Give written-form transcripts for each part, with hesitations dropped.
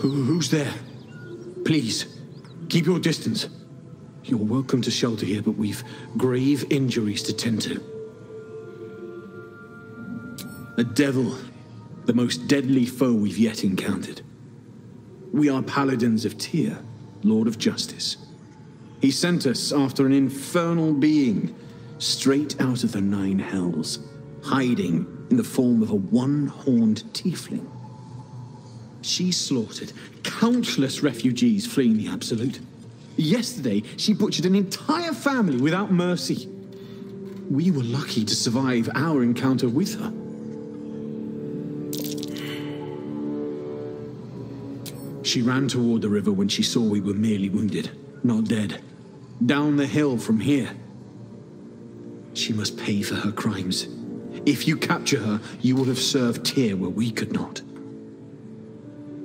Who's there? Please, keep your distance. You're welcome to shelter here, but we've grave injuries to tend to. A devil, the most deadly foe we've yet encountered. We are paladins of Tyr, Lord of Justice. He sent us after an infernal being, straight out of the Nine Hells, hiding in the form of a one-horned tiefling. She slaughtered countless refugees fleeing the Absolute. Yesterday, she butchered an entire family without mercy. We were lucky to survive our encounter with her. She ran toward the river when she saw we were merely wounded, not dead. Down the hill from here. She must pay for her crimes. If you capture her, you will have served Tyr where we could not.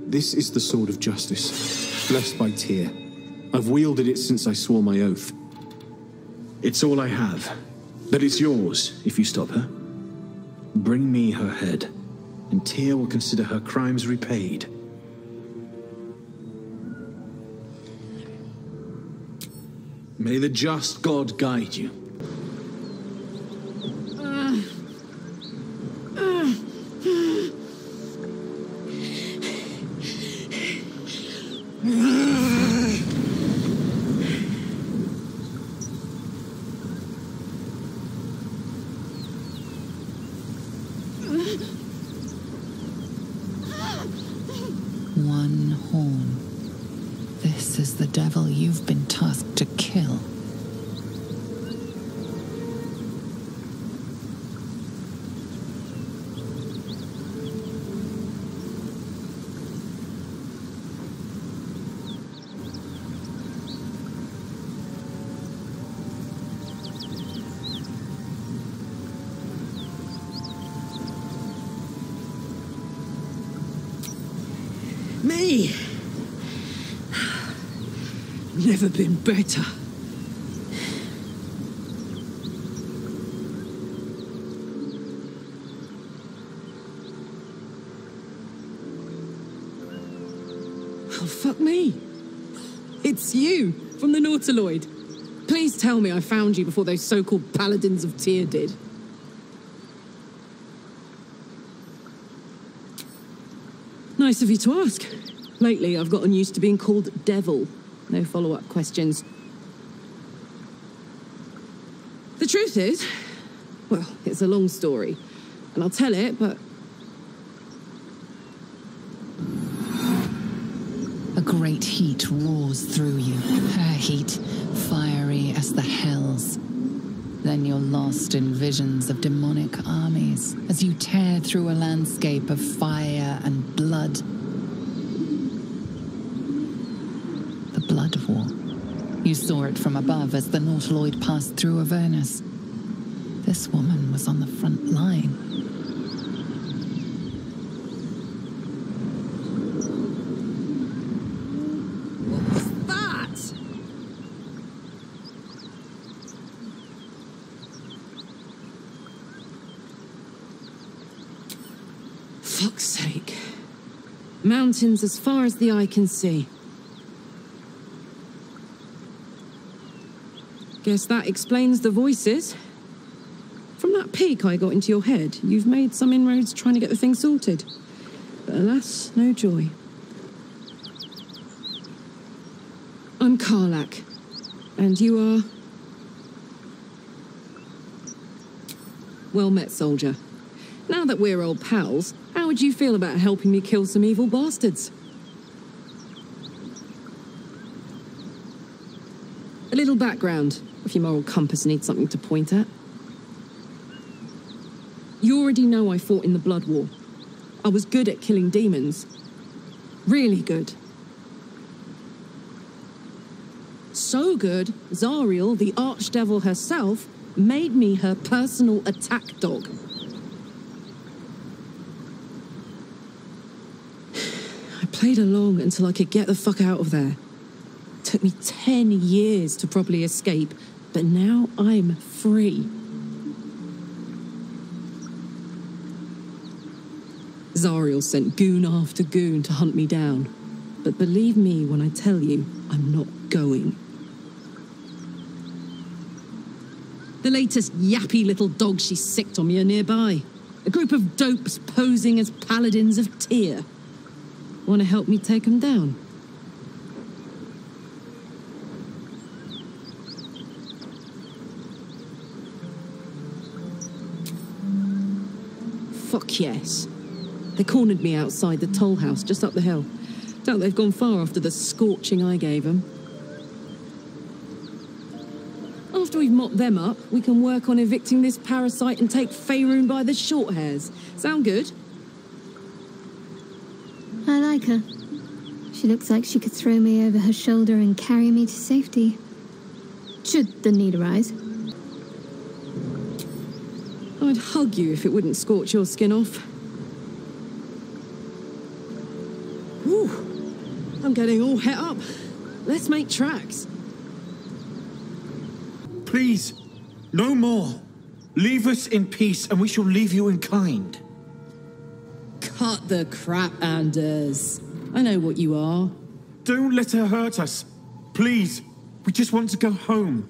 This is the sword of justice, blessed by Tyr. I've wielded it since I swore my oath. It's all I have, but it's yours if you stop her. Bring me her head, and Tyr will consider her crimes repaid. May the just God guide you. One horn. This is the devil you've been tasked to kill. Me! Never been better. Oh, fuck me. It's you, from the Nautiloid. Please tell me I found you before those so-called paladins of Tyr did. Nice of you to ask. Lately, I've gotten used to being called Devil. No follow-up questions. The truth is, well, it's a long story, and I'll tell it, but... A great heat roars through you. Her heat, fiery as the hells. Then you're lost in visions of demonic armies as you tear through a landscape of fire and blood. The Blood War. You saw it from above as the Nautiloid passed through Avernus. This woman was on the front line. What was that? Fuck's sake. Mountains as far as the eye can see. Guess that explains the voices. From that peek I got into your head, you've made some inroads trying to get the thing sorted. But alas, no joy. I'm Karlach. And you are... Well met, soldier. Now that we're old pals, how would you feel about helping me kill some evil bastards? A little background, if your moral compass needs something to point at. You already know I fought in the Blood War. I was good at killing demons. Really good. So good, Zariel, the archdevil herself, made me her personal attack dog. I played along until I could get the fuck out of there. Took me 10 years to properly escape, but now I'm free. Zariel sent goon after goon to hunt me down. But believe me when I tell you, I'm not going. The latest yappy little dogs she sicked on me are nearby. A group of dopes posing as paladins of Tyr. Want to help me take them down? Fuck yes. They cornered me outside the toll house just up the hill. Doubt they've gone far after the scorching I gave them. After we've mopped them up, we can work on evicting this parasite and take Faerun by the short hairs. Sound good? I like her. She looks like she could throw me over her shoulder and carry me to safety. Should the need arise. I'd hug you if it wouldn't scorch your skin off. Whew. I'm getting all het up. Let's make tracks. Please, no more. Leave us in peace and we shall leave you in kind. Cut the crap, Anders. I know what you are. Don't let her hurt us. Please, we just want to go home.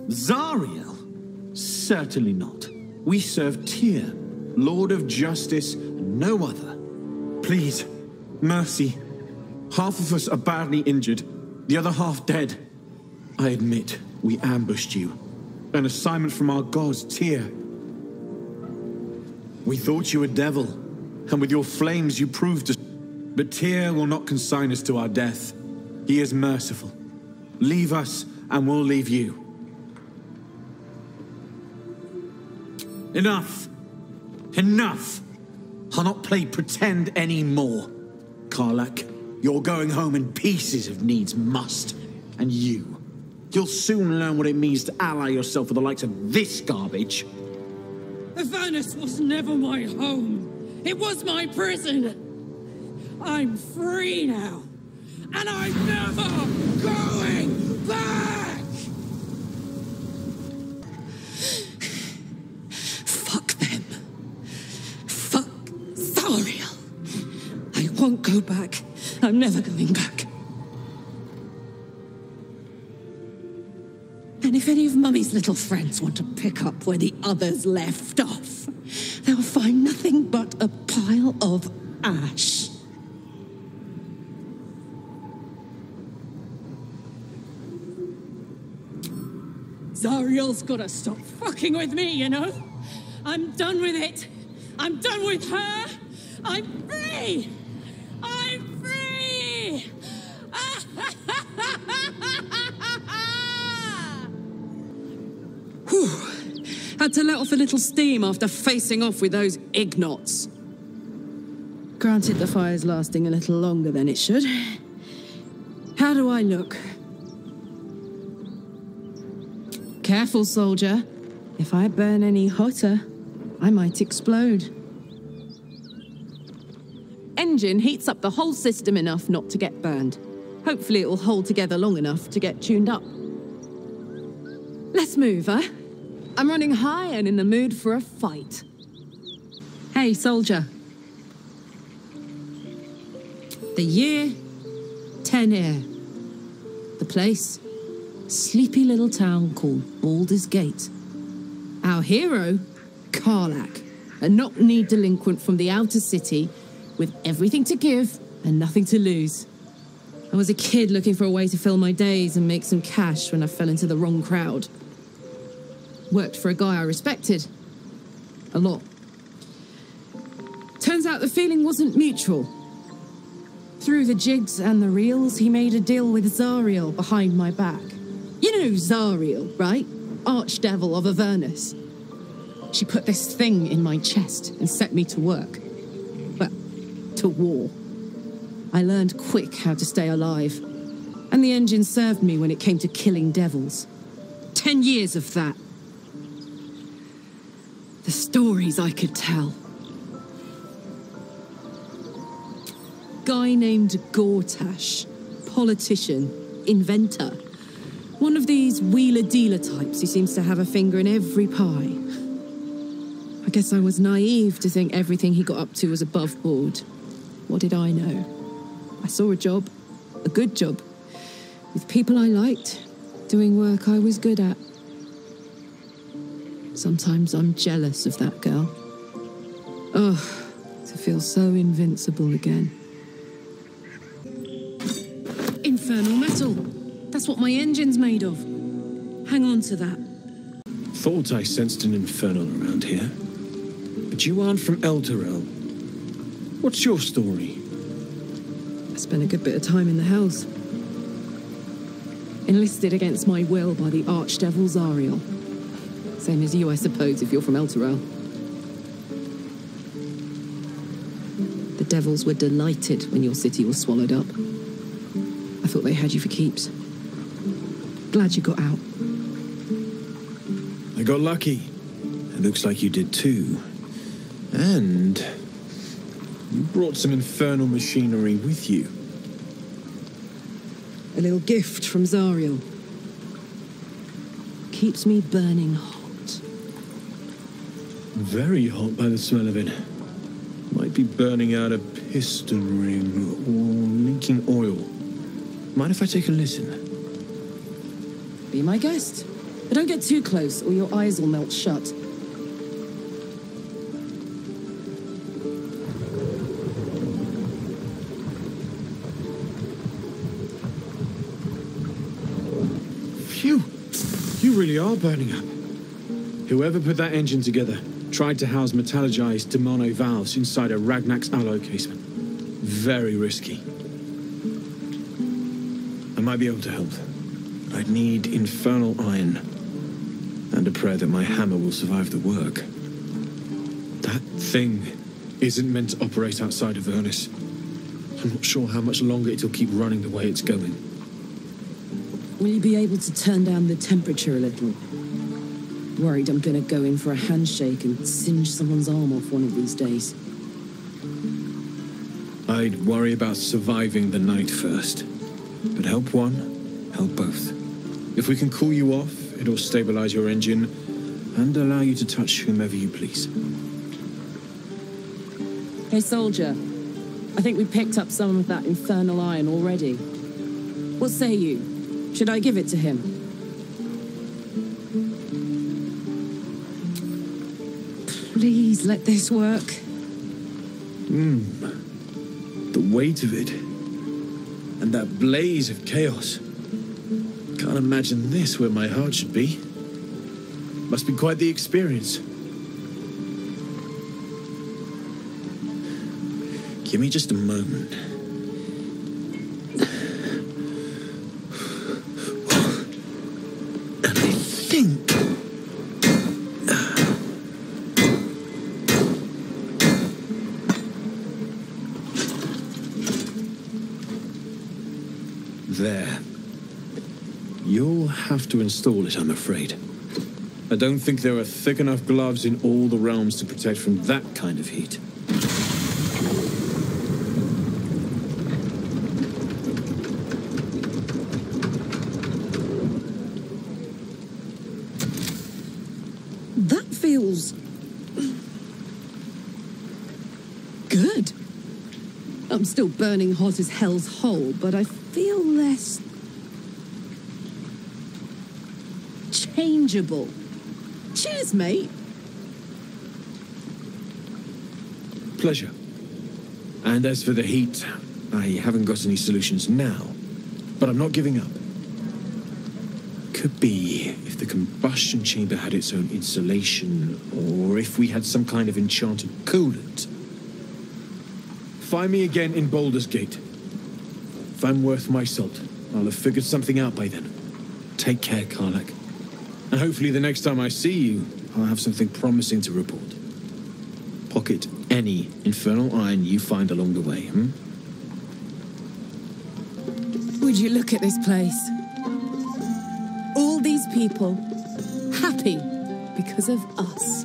Zariel? Certainly not. We serve Tyr, Lord of Justice, no other. Please, mercy. Half of us are badly injured, the other half dead. I admit, we ambushed you. An assignment from our gods, Tyr. We thought you a devil, and with your flames you proved us. But Tyr will not consign us to our death. He is merciful. Leave us, and we'll leave you. Enough! Enough! I'll not play pretend anymore. Karlach, you're going home in pieces if needs must. And you'll soon learn what it means to ally yourself with the likes of this garbage. Avernus was never my home. It was my prison. I'm free now. And I'm never going back! Fuck them. Fuck Zariel. I won't go back. I'm never going back. And if any of Mummy's little friends want to pick up where the others left off, they'll find nothing but a pile of ash. Zariel's gotta stop fucking with me, you know? I'm done with it. I'm done with her. I'm free. I'm free. Whew. Had to let off a little steam after facing off with those ignots. Granted, the fire's lasting a little longer than it should. How do I look? Careful, soldier. If I burn any hotter, I might explode. Engine heats up the whole system enough not to get burned. Hopefully it will hold together long enough to get tuned up. Let's move, huh? I'm running high and in the mood for a fight. Hey, soldier. The year, 10 air. The place, sleepy little town called Baldurs Gate. Our hero, Karlach, a knock-kneed delinquent from the outer city with everything to give and nothing to lose. I was a kid looking for a way to fill my days and make some cash when I fell into the wrong crowd. Worked for a guy I respected. A lot. Turns out the feeling wasn't mutual. Through the jigs and the reels, he made a deal with Zariel behind my back. You know Zariel, right? Archdevil of Avernus. She put this thing in my chest and set me to work. Well, to war. I learned quick how to stay alive. And the engine served me when it came to killing devils. 10 years of that. The stories I could tell. Guy named Gortash. Politician. Inventor. One of these wheeler-dealer types who seems to have a finger in every pie. I I guess I was naive to think everything he got up to was above board. What did I know? I saw a job, a good job, with people I liked, doing work I was good at. Sometimes I'm jealous of that girl. Oh, to feel so invincible again. Infernal metal. That's what my engine's made of. Hang on to that. Thought I sensed an infernal around here. But you aren't from Elturel. What's your story? I spent a good bit of time in the Hells. Enlisted against my will by the Archdevil Zariel. Same as you, I suppose, if you're from Elturel. The devils were delighted when your city was swallowed up. I thought they had you for keeps. Glad you got out. I got lucky. It looks like you did too. And you brought some infernal machinery with you. A little gift from Zariel. Keeps me burning hot. Very hot by the smell of it. Might be burning out a piston ring or leaking oil. Mind if I take a listen? Be my guest. But don't get too close or your eyes will melt shut. Phew! You really are burning up. Whoever put that engine together tried to house metallurgized Demono valves inside a Ragnak's alloy casement. Very risky. I might be able to help. I'd need infernal iron. And a prayer that my hammer will survive the work. That thing isn't meant to operate outside of Vernus. I'm not sure how much longer it'll keep running the way it's going. Will you be able to turn down the temperature a little? Worried I'm gonna go in for a handshake and singe someone's arm off one of these days. I'd worry about surviving the night first. But help one, help both. If we can cool you off, it'll stabilize your engine and allow you to touch whomever you please. Hey, soldier. I think we picked up some of that infernal iron already. What say you? Should I give it to him? Please let this work. The weight of it. And that blaze of chaos. Can't imagine this where my heart should be. Must be quite the experience. Give me just a moment. And I think... There. You'll have to install it, I'm afraid. I don't think there are thick enough gloves in all the realms to protect from that kind of heat. That feels... good. I'm still burning hot as hell's hole, but I feel less... changeable. Cheers, mate. Pleasure. And as for the heat, I haven't got any solutions now, but I'm not giving up. Could be if the combustion chamber had its own insulation, or if we had some kind of enchanted coolant. Find me again in Baldur's Gate. If I'm worth my salt, I'll have figured something out by then. Take care, Karlach. And hopefully the next time I see you, I'll have something promising to report. Pocket any infernal iron you find along the way, Would you look at this place? All these people, happy because of us.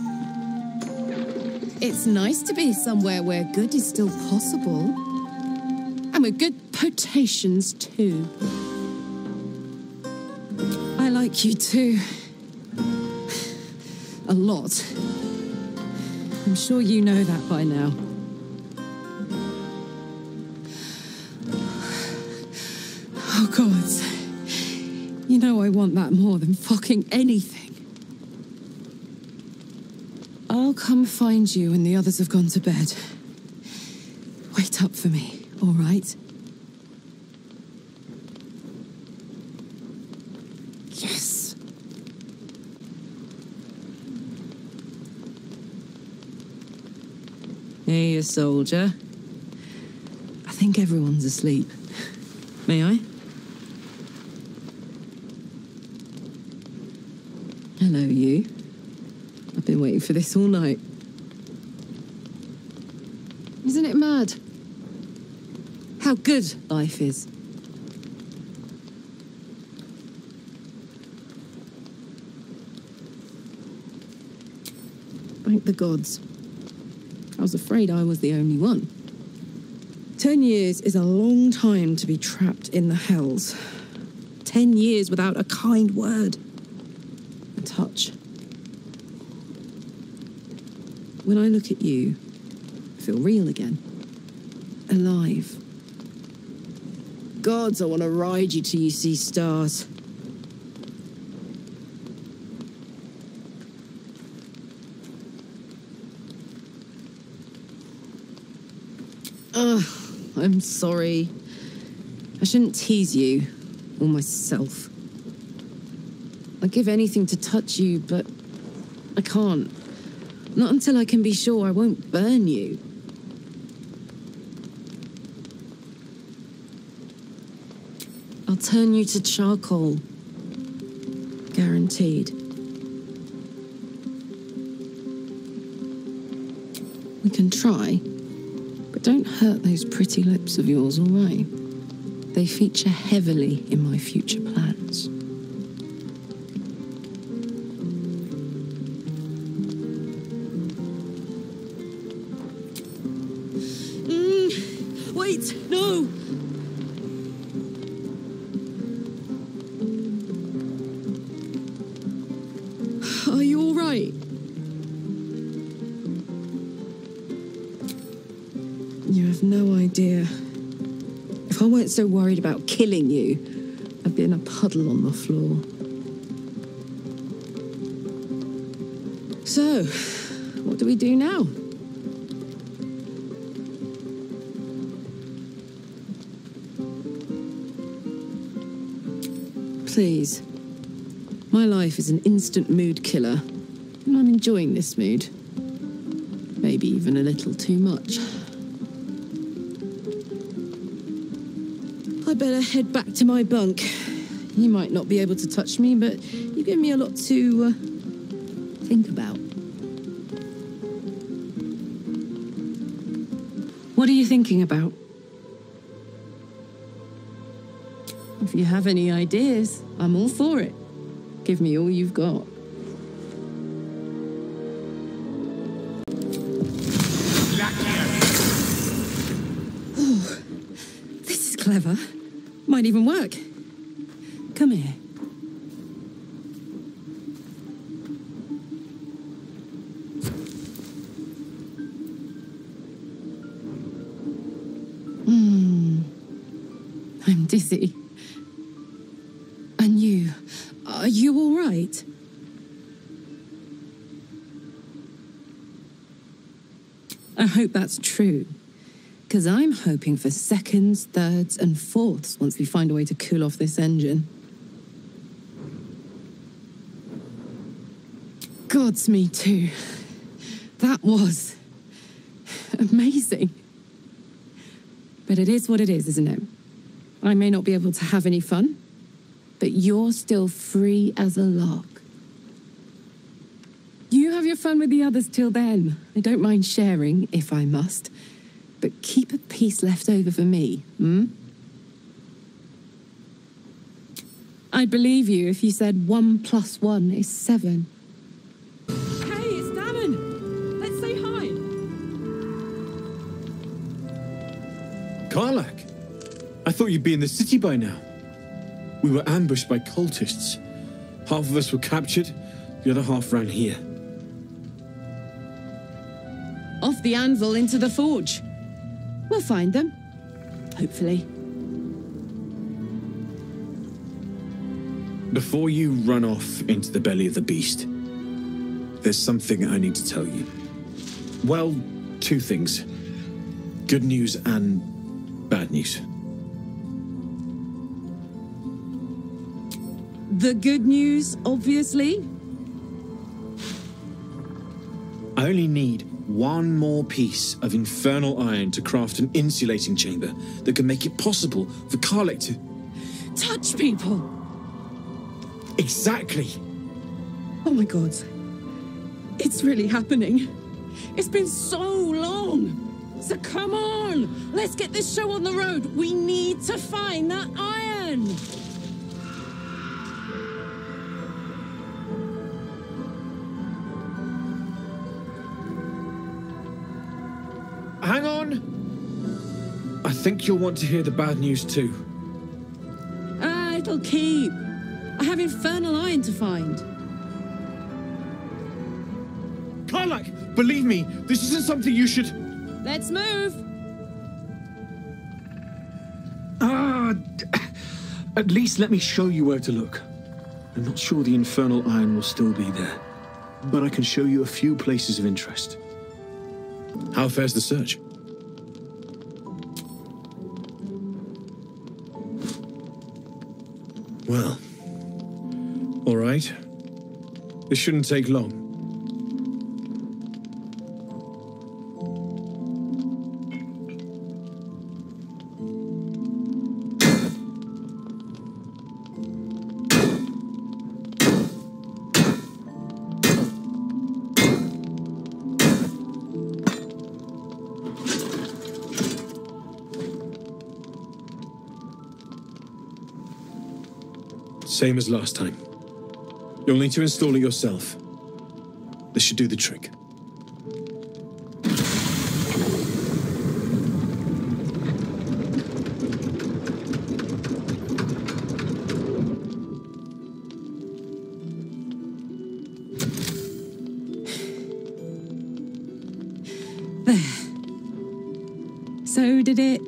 It's nice to be somewhere where good is still possible. And with good potations, too. I like you, too. A lot. I'm sure you know that by now. Oh, gods. You know I want that more than fucking anything. I'll come find you when the others have gone to bed. Wait up for me, all right? Yes. Hey, you soldier. I think everyone's asleep. May I? Hello, you. I've been waiting for this all night. Isn't it mad? How good life is. Thank the gods. I was afraid I was the only one. 10 years is a long time to be trapped in the hells. 10 years without a kind word. A touch. When I look at you, I feel real again. Alive. Gods, I want to ride you till you see stars. I'm sorry. I shouldn't tease you, or myself. I'd give anything to touch you, but I can't. Not until I can be sure I won't burn you. I'll turn you to charcoal. Guaranteed. We can try. But don't hurt those pretty lips of yours, all right? They feature heavily in my future plans. Wait, no! Are you all right? You have no idea. If I weren't so worried about killing you, I'd be in a puddle on the floor. So, what do we do now? Please. My life is an instant mood killer, and I'm enjoying this mood. Maybe even a little too much. I better head back to my bunk. You might not be able to touch me, but you give me a lot to think about. What are you thinking about? If you have any ideas, I'm all for it. Give me all you've got. Oh, this is clever. Might even work. Come here. I'm dizzy. And you? Are you all right? I hope that's true. Because I'm hoping for seconds, thirds, and fourths once we find a way to cool off this engine. Gods, me too. That was amazing. But it is what it is, isn't it? I may not be able to have any fun, but you're still free as a lark. You have your fun with the others till then. I don't mind sharing, if I must. But keep a piece left over for me, hmm? I'd believe you if you said 1 + 1 is 7. Hey, it's Damon! Let's say hi! Karlach! I thought you'd be in the city by now. We were ambushed by cultists. Half of us were captured, the other half ran here. the anvil into the forge. We'll find them. Hopefully. Before you run off into the belly of the beast, there's something I need to tell you. Well, two things. Good news and bad news. The good news, obviously. I only need one more piece of infernal iron to craft an insulating chamber that can make it possible for Karlach to... Touch people! Exactly! Oh my god. It's really happening. It's been so long! So come on! Let's get this show on the road! We need to find that iron! Hang on! I think you'll want to hear the bad news too. It'll keep. I have infernal iron to find. Karlach, believe me, this isn't something you should... Let's move! At least let me show you where to look. I'm not sure the infernal iron will still be there, but I can show you a few places of interest. How fares the search? Well, all right. This shouldn't take long. Same as last time. You'll need to install it yourself. This should do the trick. There. So did it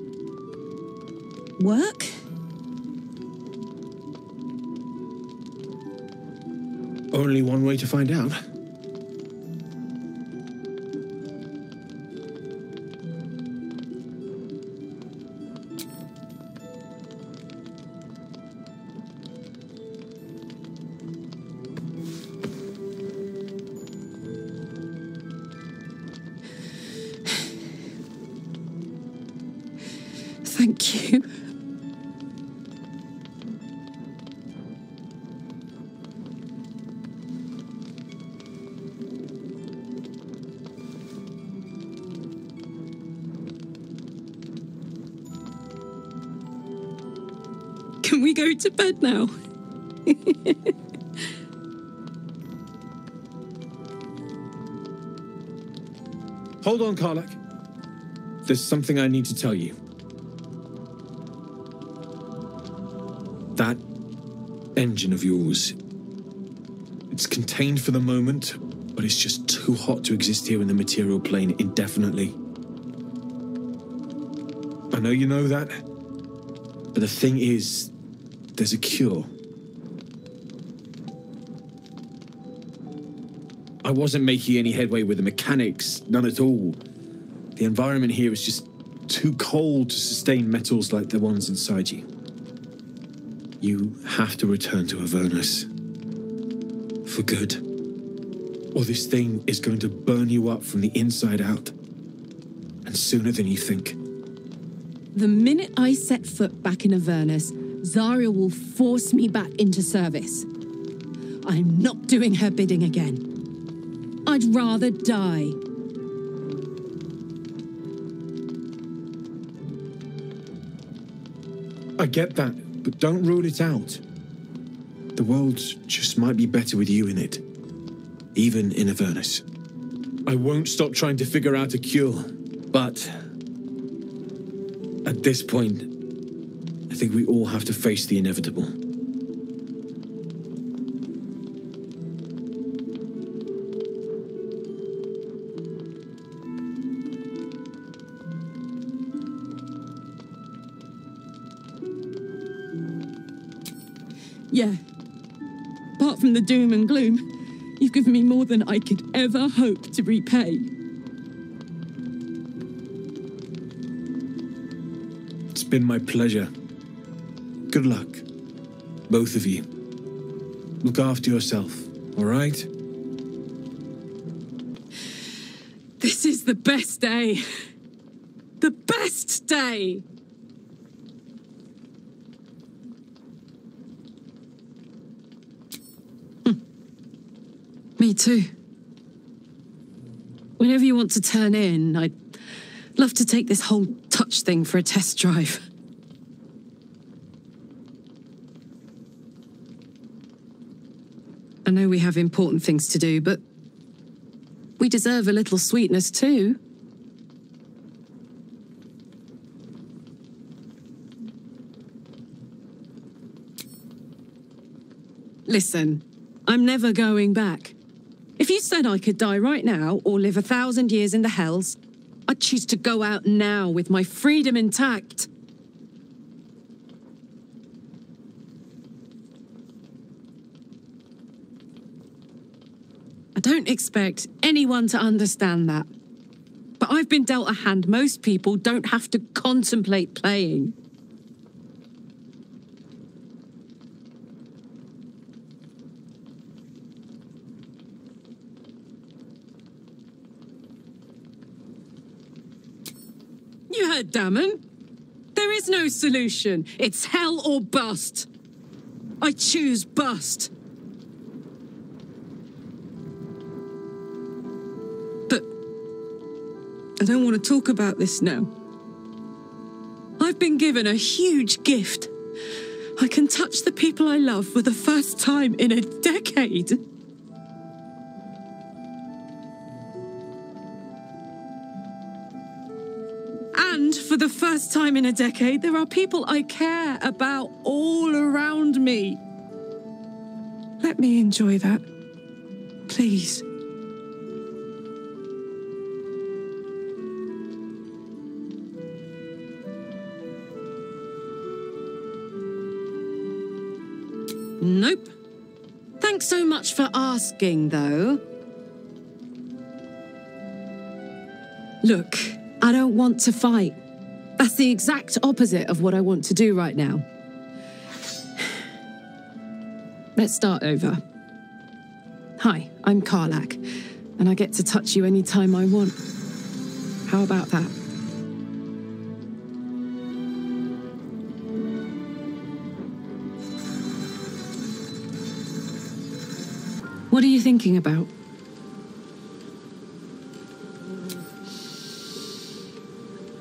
work? Only one way to find out. Thank you. Can we go to bed now? Hold on, Karlach. There's something I need to tell you. That engine of yours, it's contained for the moment, but it's just too hot to exist here in the material plane indefinitely. I know you know that, but the thing is, there's a cure. I wasn't making any headway with the mechanics, none at all. The environment here is just too cold to sustain metals like the ones inside you. You have to return to Avernus. For good. Or this thing is going to burn you up from the inside out. And sooner than you think. The minute I set foot back in Avernus, Zarya will force me back into service. I'm not doing her bidding again. I'd rather die. I get that, but don't rule it out. The world just might be better with you in it. Even in Avernus. I won't stop trying to figure out a cure, but... at this point, I think we all have to face the inevitable. Yeah. Apart from the doom and gloom, you've given me more than I could ever hope to repay. It's been my pleasure. Good luck, both of you. Look after yourself, all right? This is the best day. The best day! Me too. Whenever you want to turn in, I'd love to take this whole touch thing for a test drive. I know we have important things to do, but we deserve a little sweetness too. Listen, I'm never going back. If you said I could die right now or live 1,000 years in the hells, I'd choose to go out now with my freedom intact. I don't expect anyone to understand that. But I've been dealt a hand most people don't have to contemplate playing. You heard Damon. There is no solution. It's hell or bust. I choose bust. But I don't want to talk about this now. I've been given a huge gift. I can touch the people I love for the first time in a decade. And for the first time in a decade, there are people I care about all around me. Let me enjoy that, please. Nope. Thanks so much for asking, though. Look, I don't want to fight. That's the exact opposite of what I want to do right now. Let's start over. Hi, I'm Karlach, and I get to touch you anytime I want. How about that? What are you thinking about?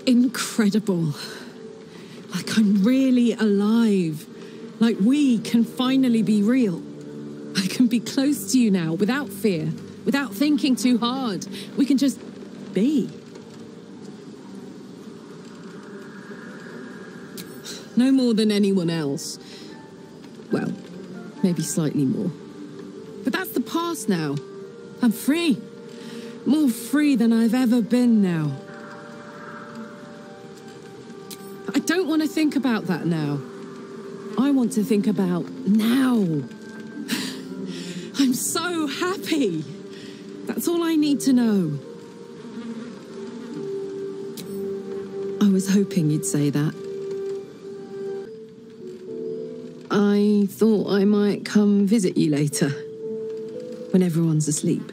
Incredible. Like I'm really alive. Like we can finally be real. I can be close to you now without fear, without thinking too hard. We can just be. No more than anyone else. Well, maybe slightly more. But that's the past now. I'm free. More free than I've ever been now. I don't want to think about that now. I want to think about now. I'm so happy. That's all I need to know. I was hoping you'd say that. I thought I might come visit you later, when everyone's asleep.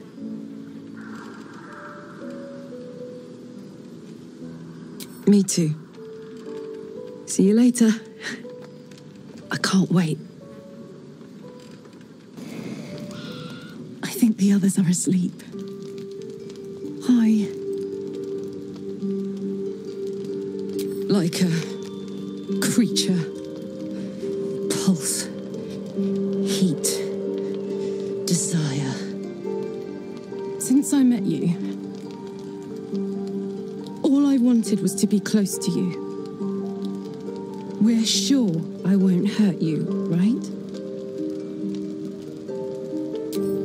Me too. See you later. I can't wait. I think the others are asleep. Hi. Like a creature. Pulse. Heat. Desire. Since I met you, all I wanted was to be close to you. We're sure I won't hurt you, right?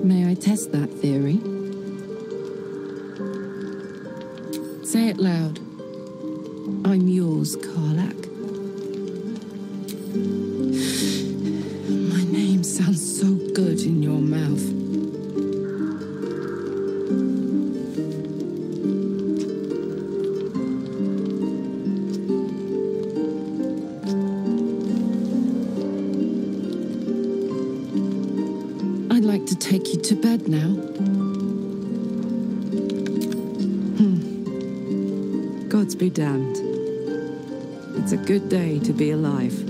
May I test that theory? Say it loud. I'm yours, Karlach. My name take you to bed now. Gods be damned. It's a good day to be alive.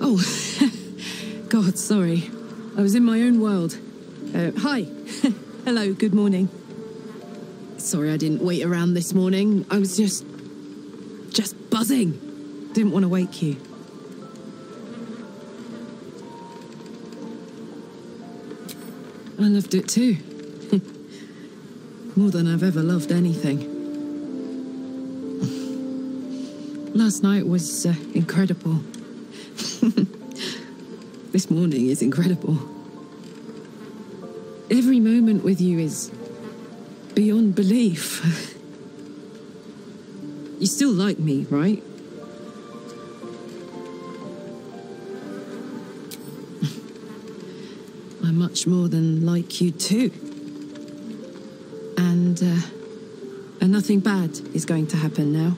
Oh, God, sorry. I was in my own world. Hi. Hello, good morning. Sorry I didn't wait around this morning. I was just buzzing. Didn't want to wake you. I loved it too. More than I've ever loved anything. Last night was incredible. This morning is incredible. Every moment with you is beyond belief. You still like me, right? I much more than like you too. And nothing bad is going to happen now.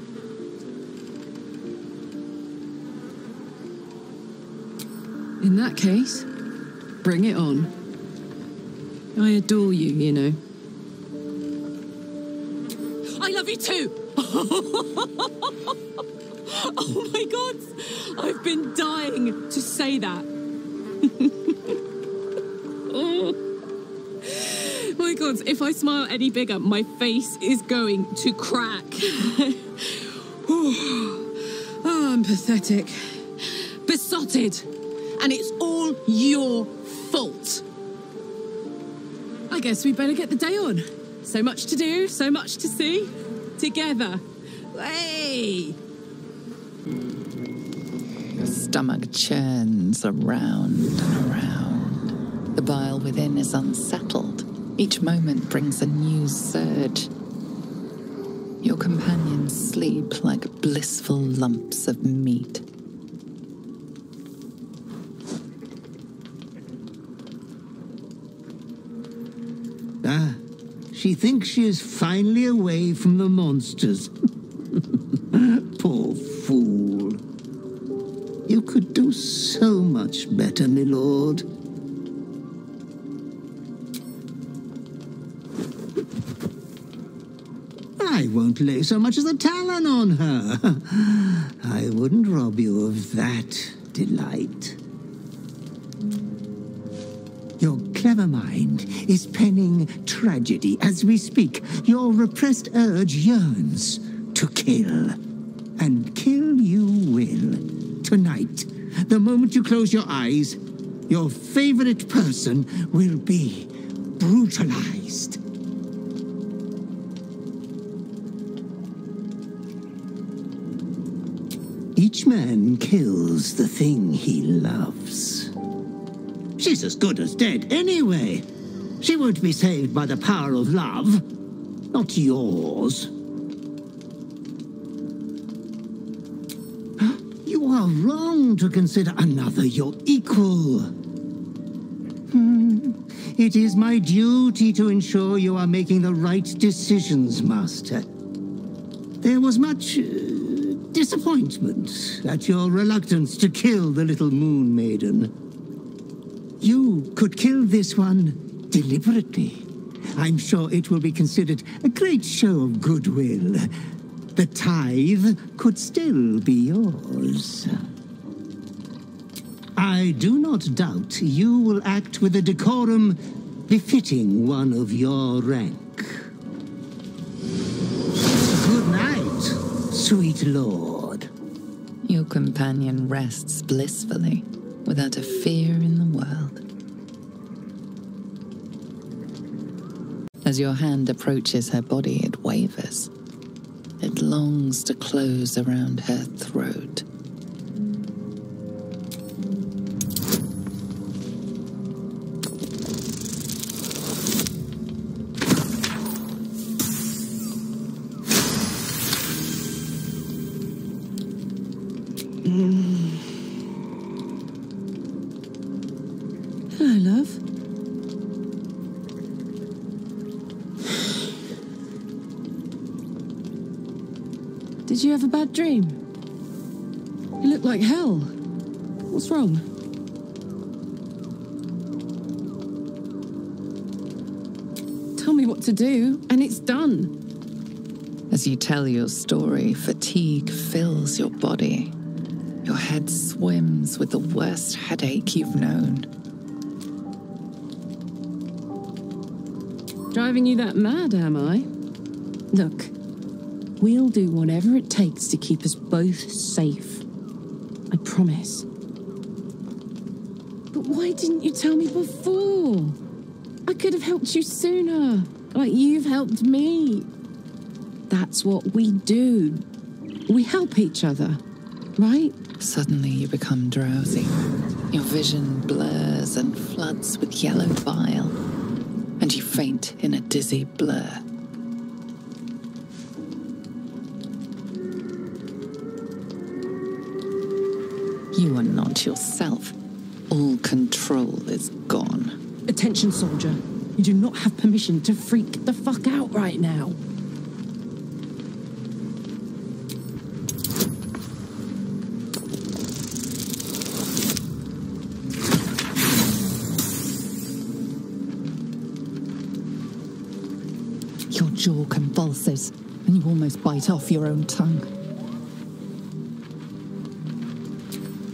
In that case, bring it on. I adore you, you know. I love you too! Oh my God! I've been dying to say that. Oh my God, if I smile any bigger, my face is going to crack. Oh, I'm pathetic. Besotted. And it's all your fault. I guess we better get the day on. So much to do, so much to see. Together. Hey! Your stomach churns around and around. The bile within is unsettled. Each moment brings a new surge. Your companions sleep like blissful lumps of meat. She thinks she is finally away from the monsters. Poor fool. You could do so much better, my lord. I won't lay so much as a talon on her. I wouldn't rob you of that delight. Your clever mind is penning tragedy as we speak. Your repressed urge yearns to kill. And kill you will. Tonight, the moment you close your eyes, your favorite person will be brutalized. Each man kills the thing he loves. She's as good as dead anyway. She won't be saved by the power of love. Not yours. You are wrong to consider another your equal. It is my duty to ensure you are making the right decisions, Master. There was much disappointment at your reluctance to kill the little moon maiden. You could kill this one deliberately. I'm sure it will be considered a great show of goodwill. The tithe could still be yours. I do not doubt you will act with a decorum befitting one of your rank. Good night, sweet lord. Your companion rests blissfully, without a fear in the world. As your hand approaches her body, it wavers. It longs to close around her throat. Hello, love. Did you have a bad dream? You look like hell. What's wrong? Tell me what to do, and it's done. As you tell your story, fatigue fills your body. Your head swims with the worst headache you've known. Driving you that mad, am I? Look, we'll do whatever it takes to keep us both safe. I promise. But why didn't you tell me before? I could have helped you sooner, like you've helped me. That's what we do. We help each other, right? Suddenly you become drowsy. Your vision blurs and floods with yellow bile, and you faint in a dizzy blur. You are not yourself. All control is gone. Attention, soldier. You do not have permission to freak the fuck out right now. Your jaw convulses, and you almost bite off your own tongue.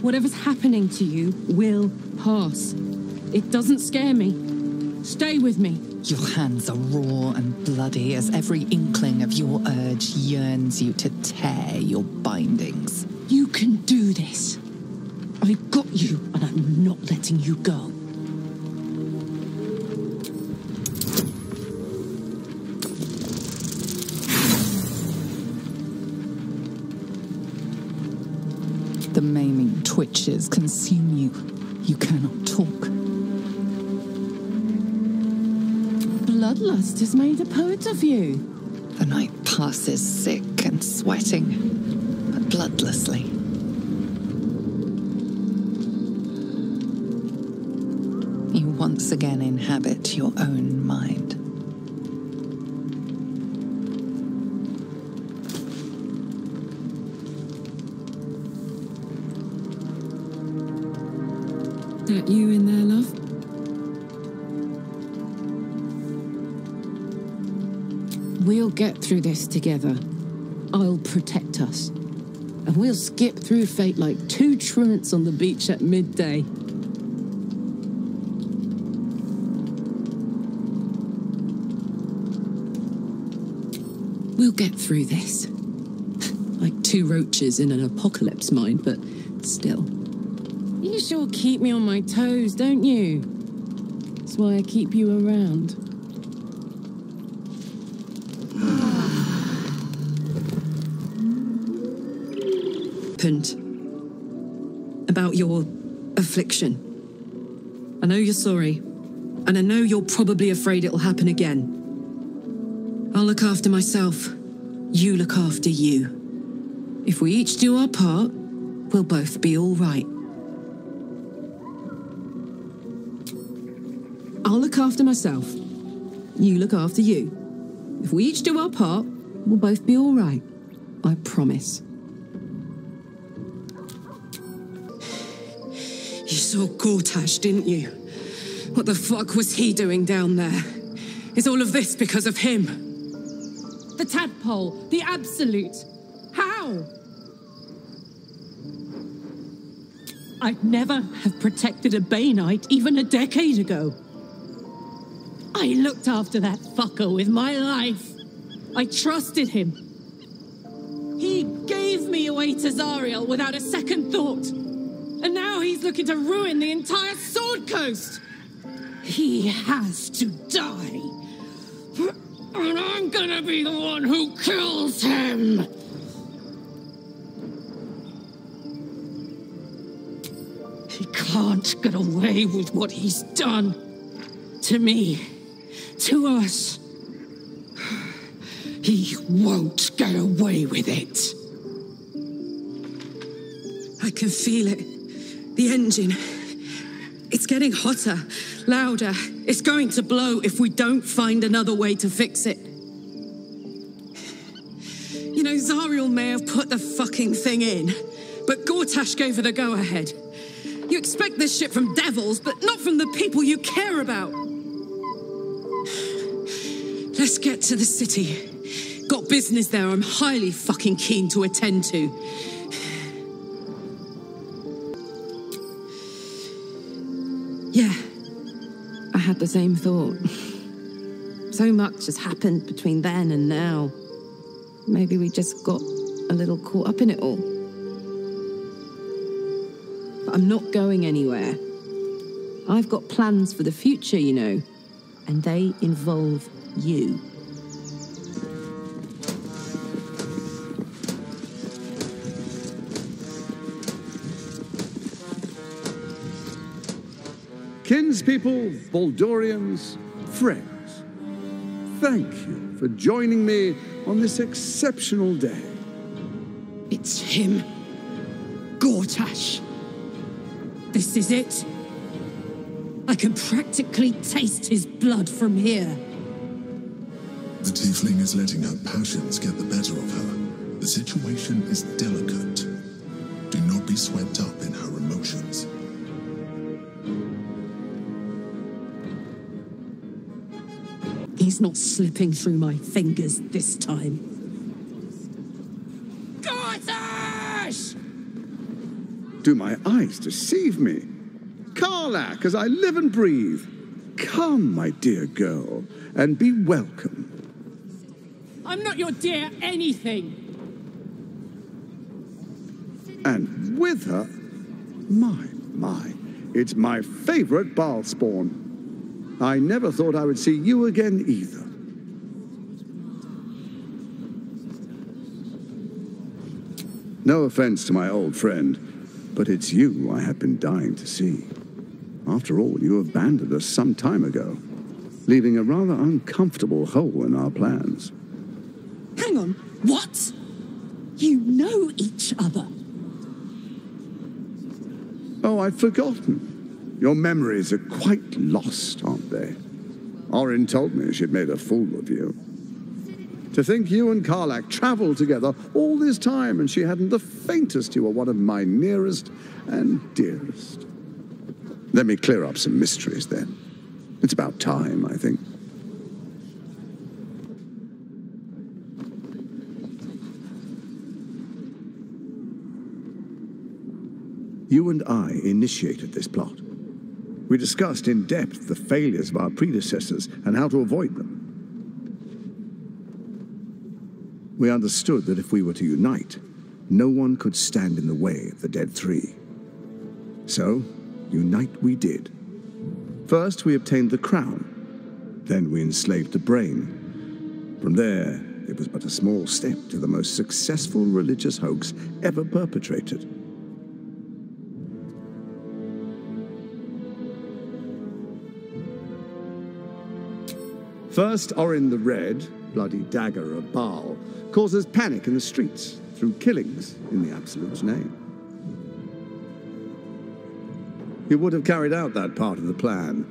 Whatever's happening to you will pass. It doesn't scare me. Stay with me. Your hands are raw and bloody as every inkling of your urge yearns you to tear your bindings. You can do this. I've got you, and I'm not letting you go. The maiming twitches consume you. You cannot talk. Bloodlust has made a poet of you. The night passes sick and sweating, but bloodlessly. You once again inhabit your own mind. That you in there, love? We'll get through this together. I'll protect us. And we'll skip through fate like two truants on the beach at midday. We'll get through this. Like two roaches in an apocalypse, mind, but still. You sure keep me on my toes, don't you? That's why I keep you around. About your affliction. I know you're sorry, and I know you're probably afraid it'll happen again. I'll look after myself. You look after you. If we each do our part, we'll both be all right. I'll look after myself. You look after you. If we each do our part, we'll both be all right. I promise. You saw Gortash, didn't you? What the fuck was he doing down there? Is all of this because of him? The tadpole, the absolute. How? I'd never have protected a Bay Knight even a decade ago. I looked after that fucker with my life. I trusted him. He gave me away to Zariel without a second thought. And now he's looking to ruin the entire Sword Coast. He has to die. And I'm gonna be the one who kills him. He can't get away with what he's done. To me. To us. He won't get away with it. I can feel it. The engine. It's getting hotter, louder. It's going to blow if we don't find another way to fix it. You know, Zariel may have put the fucking thing in, but Gortash gave her the go-ahead. You expect this shit from devils, but not from the people you care about. Let's get to the city. Got business there I'm highly fucking keen to attend to. Yeah, I had the same thought. So much has happened between then and now. Maybe we just got a little caught up in it all. But I'm not going anywhere. I've got plans for the future, you know, and they involve you. Kinspeople, Baldurians, friends, thank you for joining me on this exceptional day. It's him. Gortash. This is it. I can practically taste his blood from here. The tiefling is letting her passions get the better of her. The situation is delicate. Do not be swept up in her emotions. He's not slipping through my fingers this time. Gortash! Do my eyes deceive me? Karlach, as I live and breathe. Come, my dear girl, and be welcome. I'm not your dear anything. And with her, my, it's my favorite Balspawn. I never thought I would see you again either. No offense to my old friend, but it's you I have been dying to see. After all, you abandoned us some time ago, leaving a rather uncomfortable hole in our plans. Hang on, what? You know each other? Oh, I'd forgotten. Your memories are quite lost, aren't they? Orin told me she'd made a fool of you. To think you and Karlach traveled together all this time and she hadn't the faintest you were one of my nearest and dearest. Let me clear up some mysteries then. It's about time, I think. You and I initiated this plot. We discussed in depth the failures of our predecessors and how to avoid them. We understood that if we were to unite, no one could stand in the way of the Dead Three. So, unite we did. First, we obtained the crown. Then we enslaved the brain. From there, it was but a small step to the most successful religious hoax ever perpetrated. First, Orin the Red, bloody dagger of Baal, causes panic in the streets through killings in the Absolute's name. You would have carried out that part of the plan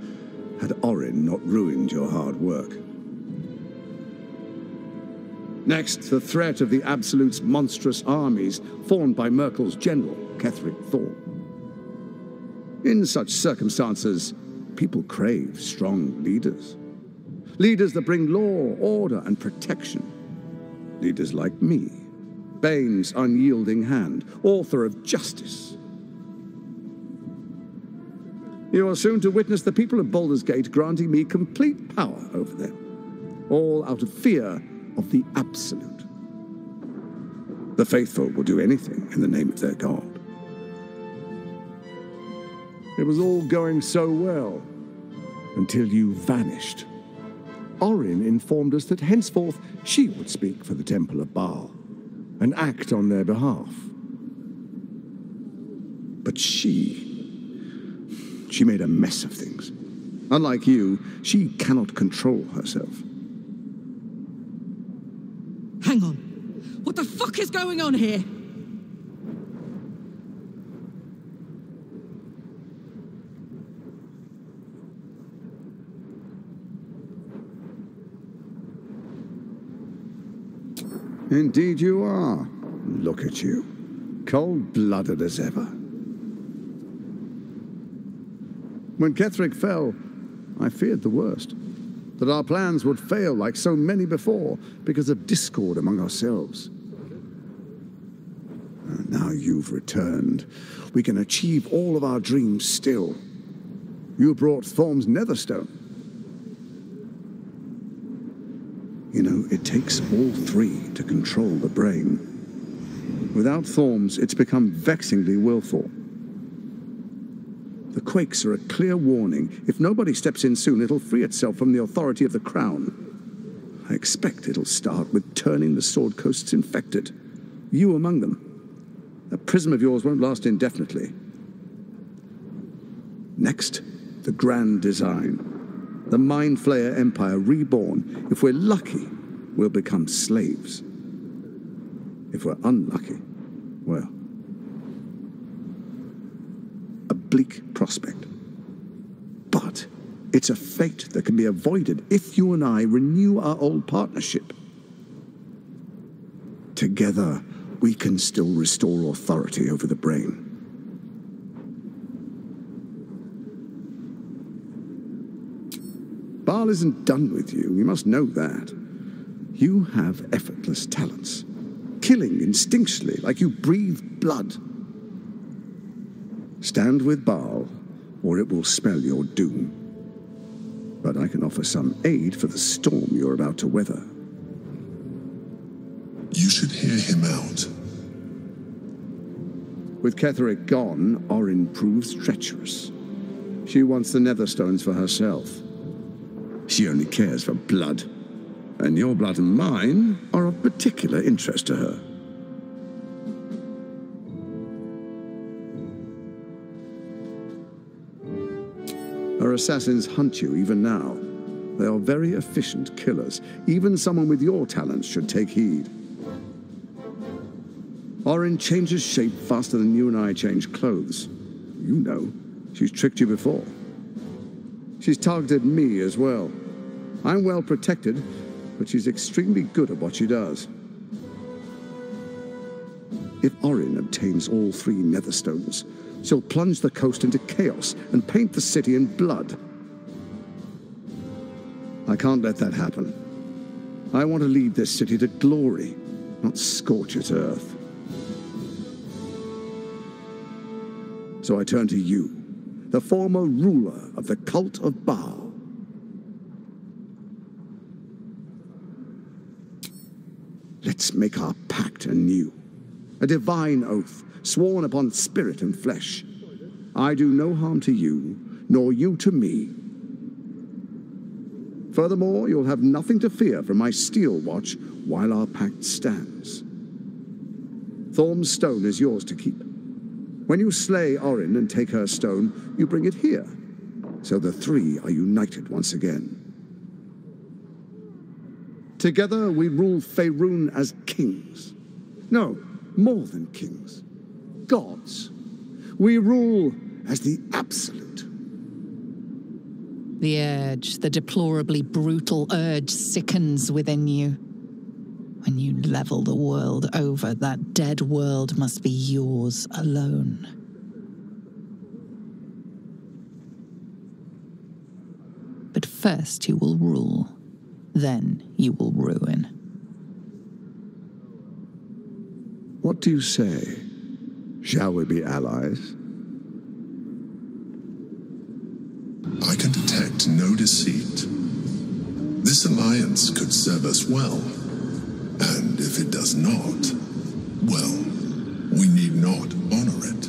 had Orin not ruined your hard work. Next, the threat of the Absolute's monstrous armies formed by Merkel's general, Ketheric Thorn. In such circumstances, people crave strong leaders. Leaders that bring law, order, and protection. Leaders like me, Bane's unyielding hand, author of Justice. You are soon to witness the people of Baldur's Gate granting me complete power over them, all out of fear of the Absolute. The faithful will do anything in the name of their god. It was all going so well, until you vanished. Orin informed us that henceforth she would speak for the Temple of Baal, and act on their behalf. But she made a mess of things. Unlike you, she cannot control herself. Hang on. What the fuck is going on here? Indeed you are. Look at you. Cold-blooded as ever. When Ketheric fell, I feared the worst. That our plans would fail like so many before because of discord among ourselves. And now you've returned. We can achieve all of our dreams still. You brought Thorm's Netherstone. You know, it takes all three to control the brain. Without Thorm's, it's become vexingly willful. The quakes are a clear warning. If nobody steps in soon, it'll free itself from the authority of the Crown. I expect it'll start with turning the Sword Coasts infected. You among them. That prism of yours won't last indefinitely. Next, the grand design. The Mind Flayer Empire reborn. If we're lucky, we'll become slaves. If we're unlucky, well, a bleak prospect. But it's a fate that can be avoided if you and I renew our old partnership. Together, we can still restore authority over the brain. Baal isn't done with you, you must know that. You have effortless talents, killing instinctually like you breathe blood. Stand with Baal, or it will spell your doom. But I can offer some aid for the storm you're about to weather. You should hear him out. With Ketheric gone, Orin proves treacherous. She wants the Netherstones for herself. She only cares for blood, and your blood and mine are of particular interest to her. Her assassins hunt you even now. They are very efficient killers. Even someone with your talents should take heed. Orin changes shape faster than you and I change clothes. You know, she's tricked you before. She's targeted me as well. I'm well protected, but she's extremely good at what she does. If Orin obtains all three Netherstones, she'll plunge the coast into chaos and paint the city in blood. I can't let that happen. I want to lead this city to glory, not scorch its earth. So I turn to you, the former ruler of the cult of Baal. Let's make our pact anew. A divine oath, sworn upon spirit and flesh. I do no harm to you, nor you to me. Furthermore, you'll have nothing to fear from my steel watch while our pact stands. Thorm's stone is yours to keep. When you slay Orin and take her stone, you bring it here, so the three are united once again. Together we rule Faerun as kings. No, more than kings. Gods. We rule as the Absolute. The urge, the deplorably brutal urge, sickens within you. When you level the world over, that dead world must be yours alone. But first you will rule, then you will ruin. What do you say? Shall we be allies? deceit. This alliance could serve us well, and if it does not, well, we need not honor it.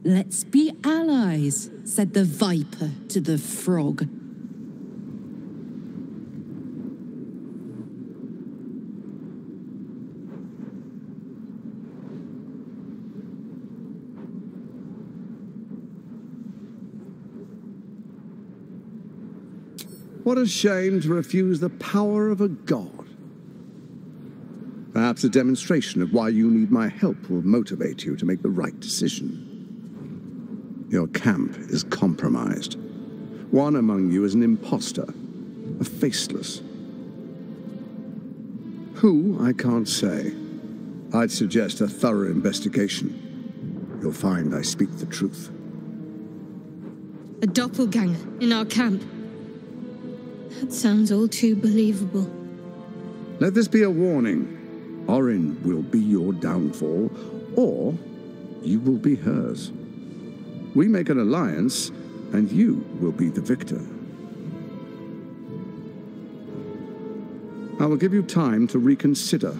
Let's be allies, said the viper to the frog. What a shame to refuse the power of a god. Perhaps a demonstration of why you need my help will motivate you to make the right decision. Your camp is compromised. One among you is an imposter, a faceless. Who, I can't say. I'd suggest a thorough investigation. You'll find I speak the truth. A doppelganger in our camp. That sounds all too believable. Let this be a warning. Orin will be your downfall, or you will be hers. We make an alliance, and you will be the victor. I will give you time to reconsider.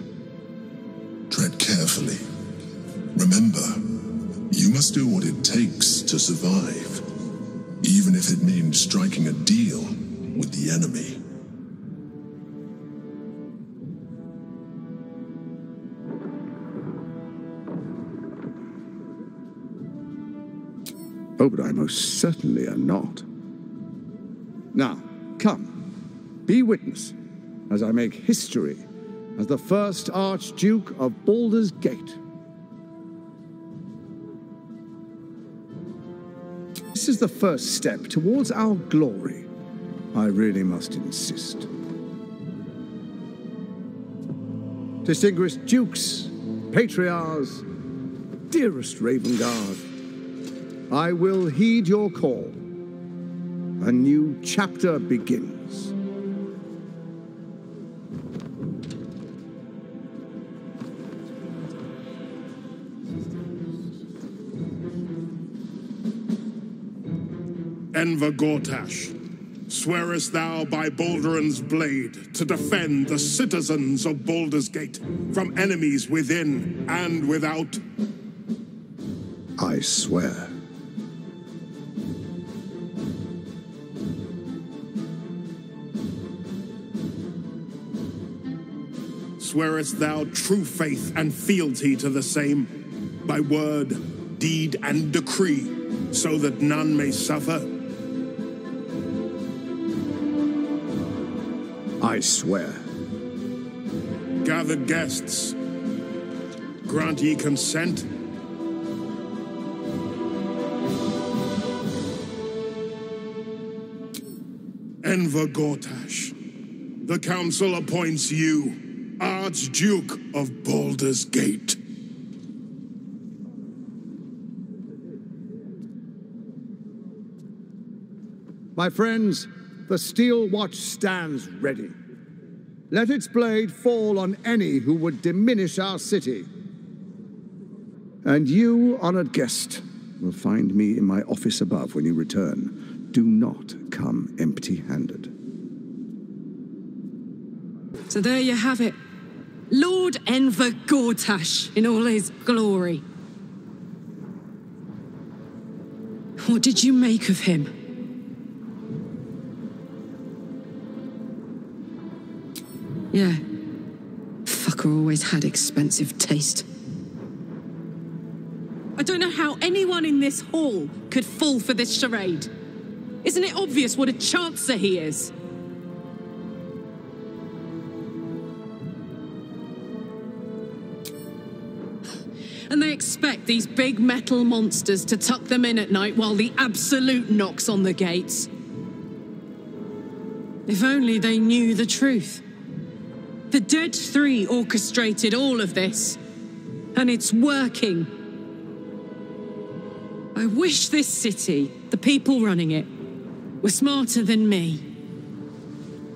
Tread carefully. Remember, you must do what it takes to survive, even if it means striking a deal with the enemy. Oh, but I most certainly am not. Now, come, be witness, as I make history as the first Archduke of Baldur's Gate. This is the first step towards our glory. I really must insist. Distinguished dukes, patriarchs, dearest Ravengard, I will heed your call. A new chapter begins. Enver Gortash, swearest thou by Balduran's blade to defend the citizens of Baldur's Gate from enemies within and without? I swear. Swearest thou true faith and fealty to the same, by word, deed, and decree, so that none may suffer? I swear. Gathered guests, grant ye consent? Enver Gortash, the council appoints you Archduke of Baldur's Gate. My friends, the steel watch stands ready. Let its blade fall on any who would diminish our city. And you, honored guest, will find me in my office above when you return. Do not come empty-handed. So there you have it. Lord Enver Gortash in all his glory. What did you make of him? Yeah. Fucker always had expensive taste. I don't know how anyone in this hall could fall for this charade. Isn't it obvious what a chancer he is? And they expect these big metal monsters to tuck them in at night while the Absolute knocks on the gates. If only they knew the truth. The Dead Three orchestrated all of this, and it's working. I wish this city, the people running it, were smarter than me.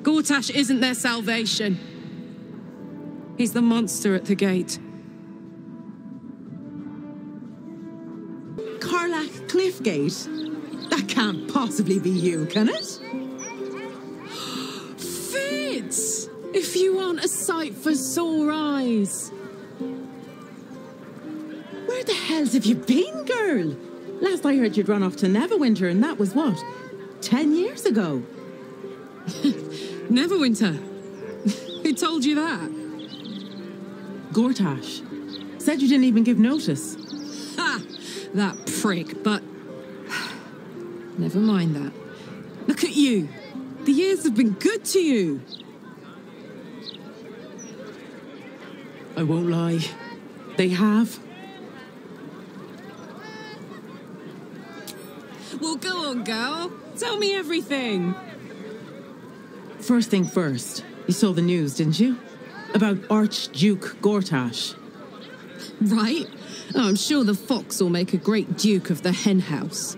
Gortash isn't their salvation. He's the monster at the gate. Cliffgate? That can't possibly be you, can it? Fitz! If you aren't a sight for sore eyes. Where the hells have you been, girl? Last I heard you'd run off to Neverwinter, and that was what? 10 years ago? Neverwinter? Who told you that? Gortash. Said you didn't even give notice. Ha! That prick, but... Never mind that. Look at you. The years have been good to you. I won't lie. They have. Well, go on, girl. Tell me everything. First thing first, you saw the news, didn't you? About Archduke Gortash. Right. Oh, I'm sure the fox will make a great duke of the hen house.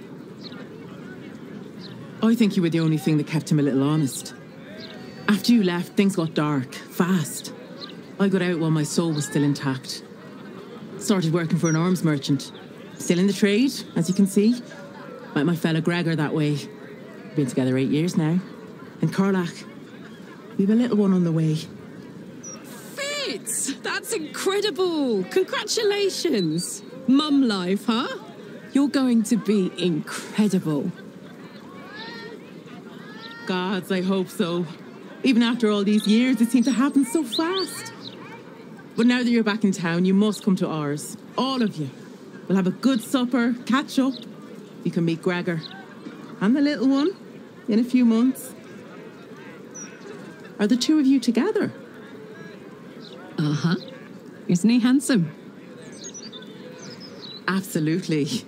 I think you were the only thing that kept him a little honest. After you left, things got dark, fast. I got out while my soul was still intact. Started working for an arms merchant. Still in the trade, as you can see. Met my fella Gregor that way. Been together 8 years now. And Karlach, we've a little one on the way. Fitz! That's incredible! Congratulations! Mum life, huh? You're going to be incredible. Gods, I hope so. Even after all these years, it seemed to happen so fast. But now that you're back in town, you must come to ours. All of you. We'll have a good supper, catch up. You can meet Gregor. And the little one in a few months. Are the two of you together? Uh-huh. Isn't he handsome? Absolutely.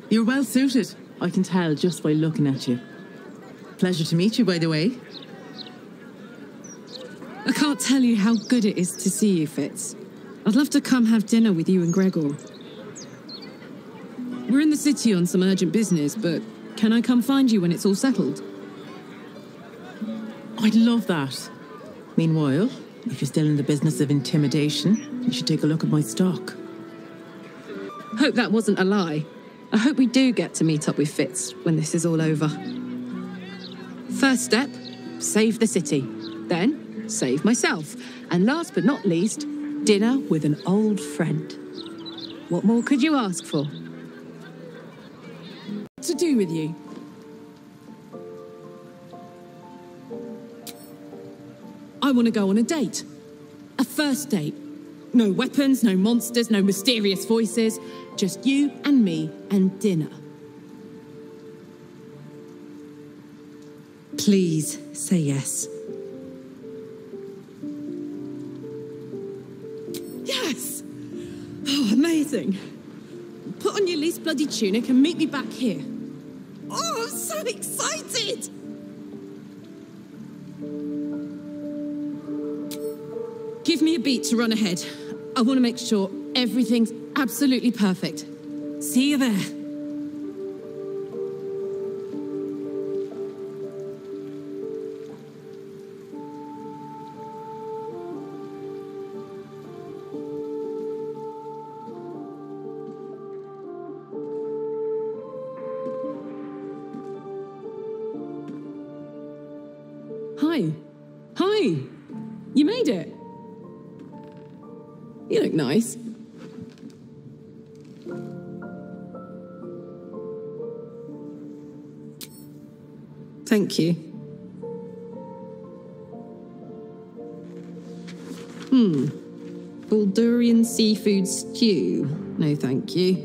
You're well suited. I can tell just by looking at you. Pleasure to meet you, by the way. I can't tell you how good it is to see you, Fitz. I'd love to come have dinner with you and Gregor. We're in the city on some urgent business, but can I come find you when it's all settled? I'd love that. Meanwhile, if you're still in the business of intimidation, you should take a look at my stock. Hope that wasn't a lie. I hope we do get to meet up with Fitz when this is all over. First step, save the city. Then, save myself. And last but not least, dinner with an old friend. What more could you ask for? What's to do with you? I want to go on a date. A first date. No weapons, no monsters, no mysterious voices. Just you and me and dinner. Please say yes. Yes! Oh, amazing. Put on your least bloody tunic and meet me back here. Oh, I'm so excited! Give me a beat to run ahead. I want to make sure everything's absolutely perfect. See you there. Hi. Hi. You made it. You look nice. Thank you. Baldurian seafood stew. No, thank you.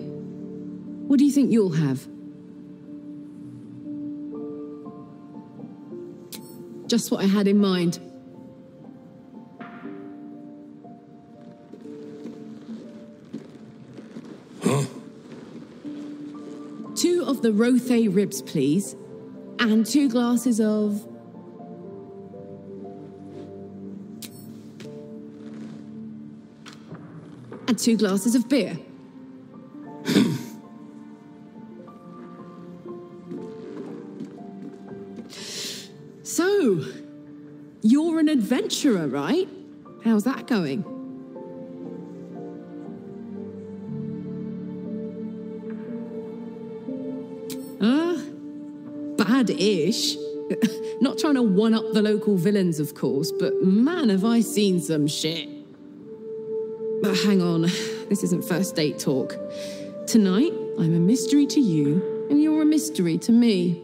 What do you think you'll have? Just what I had in mind. Huh? 2 of the Rothe ribs, please. And 2 glasses of... and 2 glasses of beer. So, you're an adventurer, right? How's that going? bad-ish. Not trying to one-up the local villains, of course, but man, have I seen some shit. But hang on, this isn't first date talk. Tonight, I'm a mystery to you, and you're a mystery to me.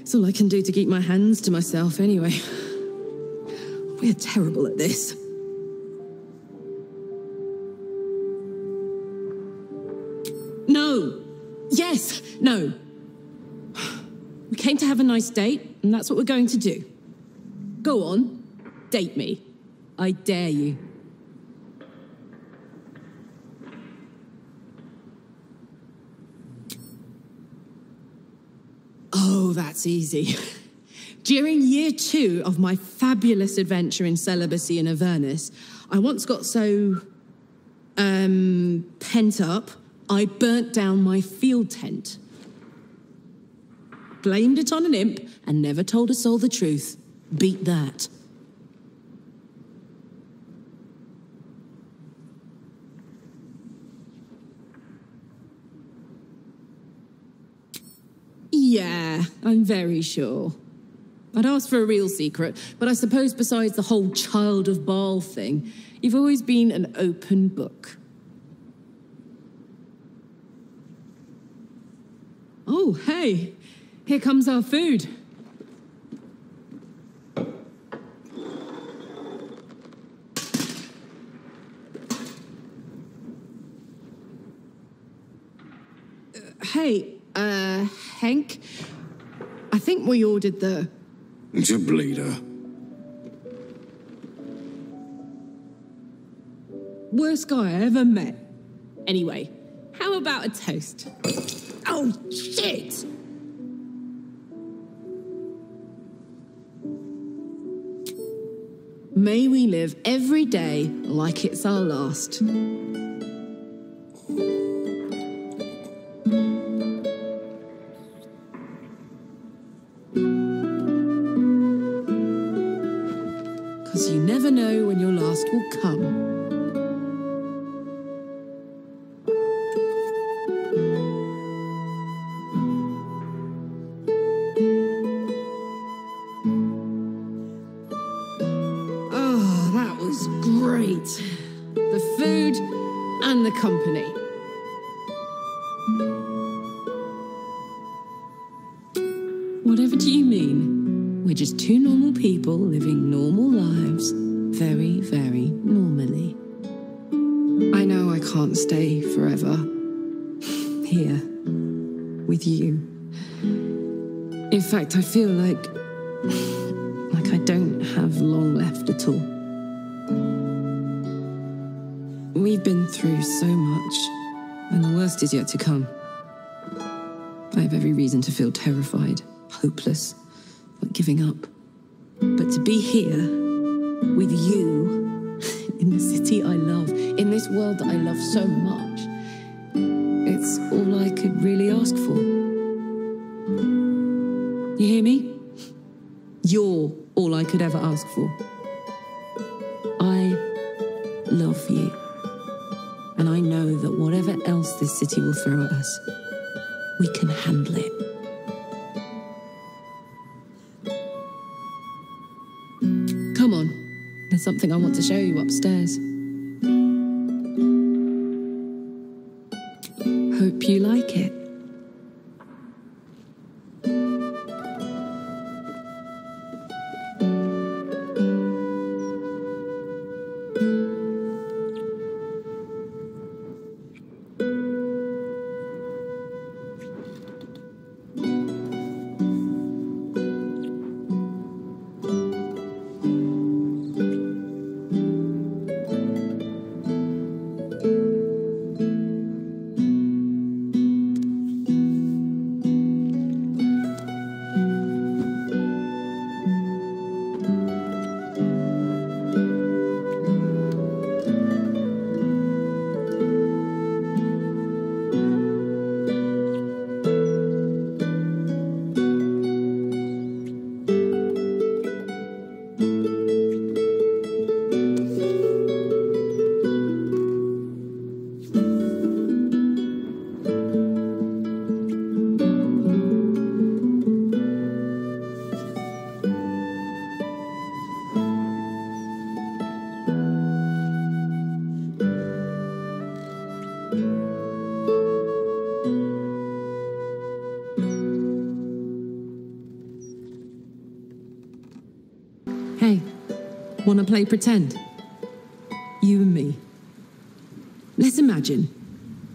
It's all I can do to keep my hands to myself anyway. We're terrible at this. No. Yes. No. We came to have a nice date, and that's what we're going to do. Go on. Date me. I dare you. Oh, that's easy. During year 2 of my fabulous adventure in celibacy in Avernus, I once got so, pent up, I burnt down my field tent. Blamed it on an imp and never told a soul the truth. Beat that. Yeah, I'm very sure. I'd ask for a real secret, but I suppose besides the whole child of Baal thing, you've always been an open book. Oh, hey, here comes our food. Hey, Henk, I think we ordered the... It's a bleeder. Worst guy I ever met. Anyway, how about a toast? Oh, shit! May we live every day like it's our last. Because you never know when your last will come. Oh, that was great. The food and the company. Whatever do you mean? We're just two normal people living normal lives, very, very normally. I know I can't stay forever here with you. In fact, I feel like I don't have long left at all. We've been through so much, and the worst is yet to come. I have every reason to feel terrified, hopeless, like giving up. But to be here, with you, in the city I love, in this world that I love so much, it's all I could really ask for. You hear me? You're all I could ever ask for. I love you. And I know that whatever else this city will throw at us, we can handle it. Come on. There's something I want to show you upstairs. Hope you like it. Want to play pretend? You and me. Let's imagine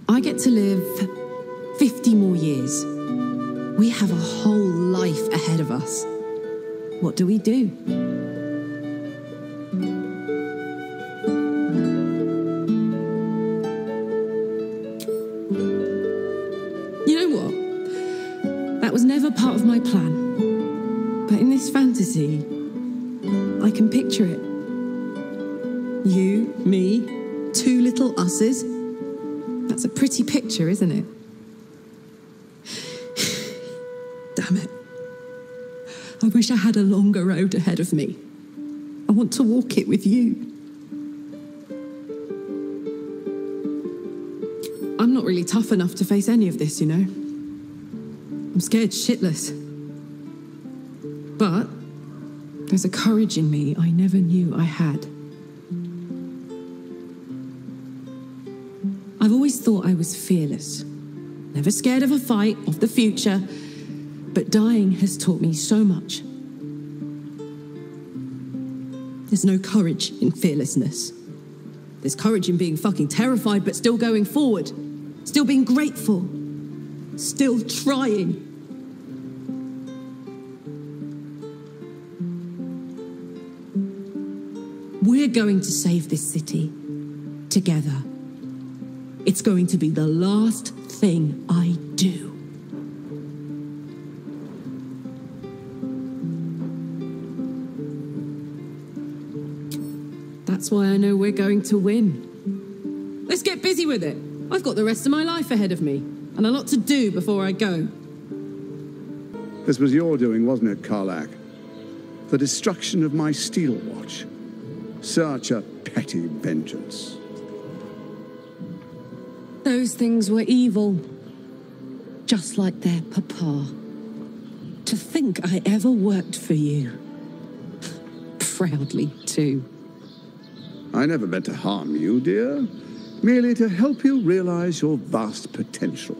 I get to live 50 more years. We have a whole life ahead of us. What do? You know what? That was never part of my plan. But in this fantasy, I can picture it. You, me, two little us's. That's a pretty picture, isn't it? Damn it. I wish I had a longer road ahead of me. I want to walk it with you. I'm not really tough enough to face any of this, you know. I'm scared shitless. But there's a courage in me I never knew I had. I've always thought I was fearless. Never scared of a fight, of the future. But dying has taught me so much. There's no courage in fearlessness. There's courage in being fucking terrified, but still going forward. Still being grateful. Still trying. We're going to save this city. Together. It's going to be the last thing I do. That's why I know we're going to win. Let's get busy with it. I've got the rest of my life ahead of me, and a lot to do before I go. This was your doing, wasn't it, Karlach? The destruction of my steel watch. Such a petty vengeance. Those things were evil, just like their papa. To think I ever worked for you. Proudly, too. I never meant to harm you, dear. Merely to help you realize your vast potential.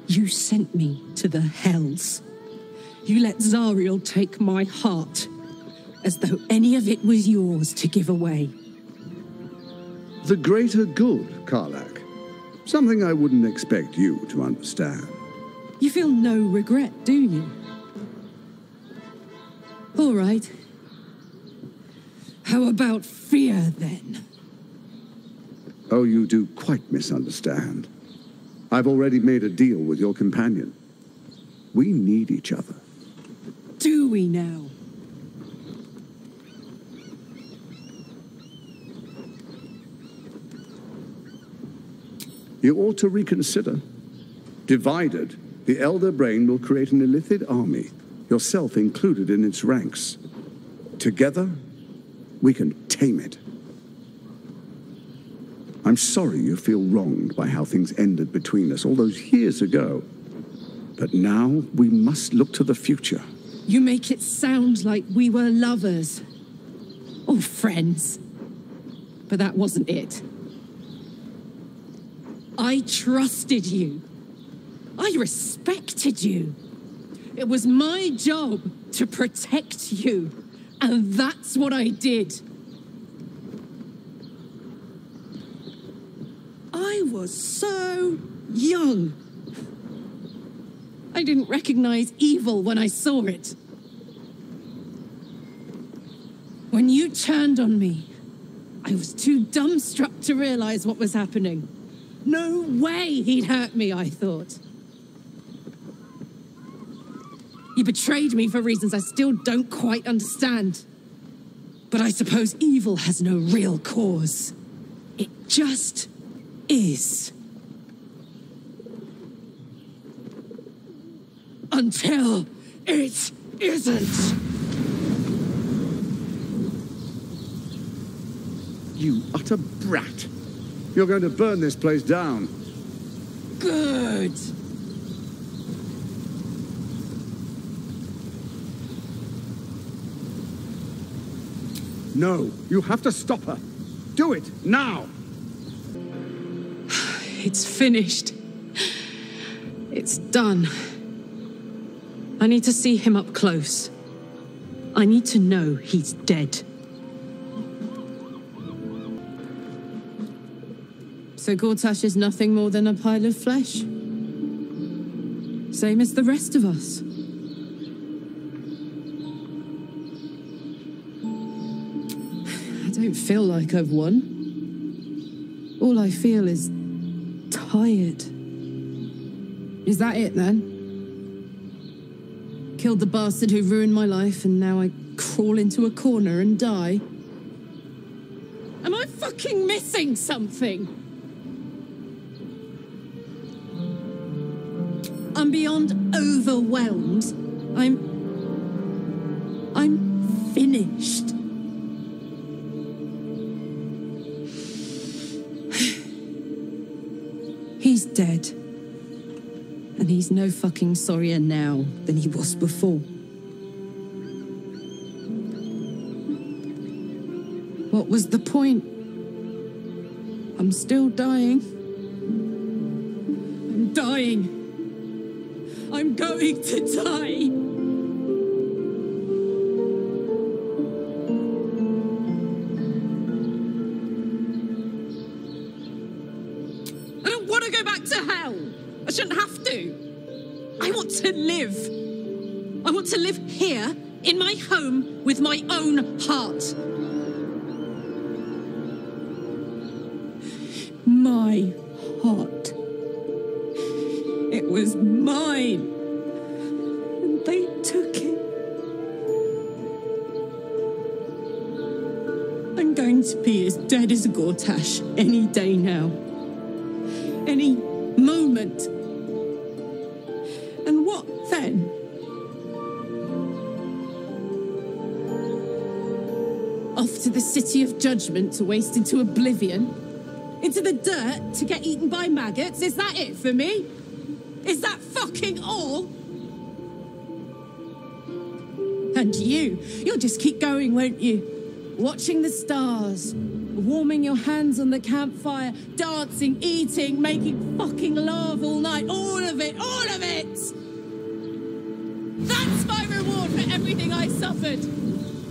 You sent me to the hells. You let Zariel take my heart, as though any of it was yours to give away. The greater good, Karlach. Something I wouldn't expect you to understand. You feel no regret, do you? All right. How about fear, then? Oh, you do quite misunderstand. I've already made a deal with your companion. We need each other. Do we now? You ought to reconsider. Divided, the Elder Brain will create an illithid army, yourself included in its ranks. Together, we can tame it. I'm sorry you feel wronged by how things ended between us all those years ago. But now we must look to the future. You make it sound like we were lovers. Or friends. But that wasn't it. I trusted you. I respected you. It was my job to protect you. And that's what I did. I was so young. I didn't recognize evil when I saw it. When you turned on me, I was too dumbstruck to realize what was happening. No way he'd hurt me, I thought. You betrayed me for reasons I still don't quite understand. But I suppose evil has no real cause. It just is. Until it isn't. You utter brat. You're going to burn this place down. Good. No, you have to stop her. Do it, now! It's finished. It's done. I need to see him up close. I need to know he's dead. So Gortash is nothing more than a pile of flesh? Same as the rest of us. I don't feel like I've won. All I feel is tired. Is that it then? Killed the bastard who ruined my life, and now I crawl into a corner and die? Am I fucking missing something? I'm beyond overwhelmed. I'm finished. He's dead. And he's no fucking sorrier now than he was before. What was the point? I'm still dying. I'm dying. I'm going to die. I don't want to go back to hell. I shouldn't have to. I want to live. I want to live here, in my home, with my own heart. My heart. It was mine. And they took it. I'm going to be as dead as a Gortash any day now. Any moment. And what then? Off to the City of Judgment to waste into oblivion? Into the dirt to get eaten by maggots? Is that it for me? Is that fucking all? And you'll just keep going, won't you? Watching the stars, warming your hands on the campfire, dancing, eating, making fucking love all night. All of it, all of it! That's my reward for everything I suffered.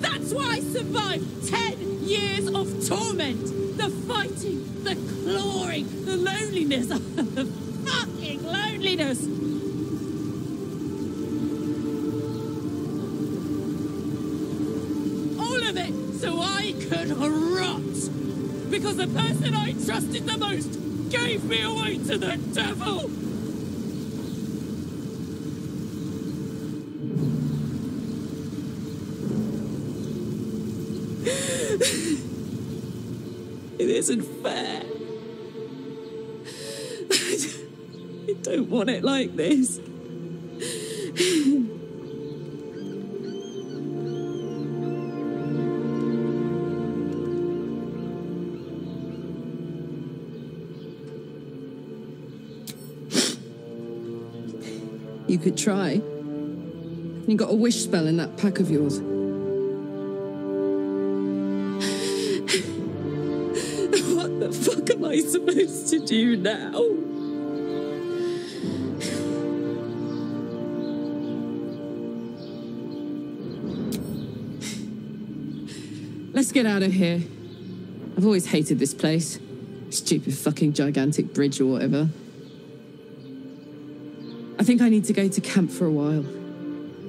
That's why I survived 10 years of torment. The fighting, the clawing, the loneliness, the fucking loneliness. All of it so I could rot. Because the person I trusted the most gave me away to the devil. It isn't fair. I don't want it like this. You could try. You got a wish spell in that pack of yours. What the fuck am I supposed to do now? Let's get out of here. I've always hated this place. Stupid fucking gigantic bridge or whatever. I think I need to go to camp for a while.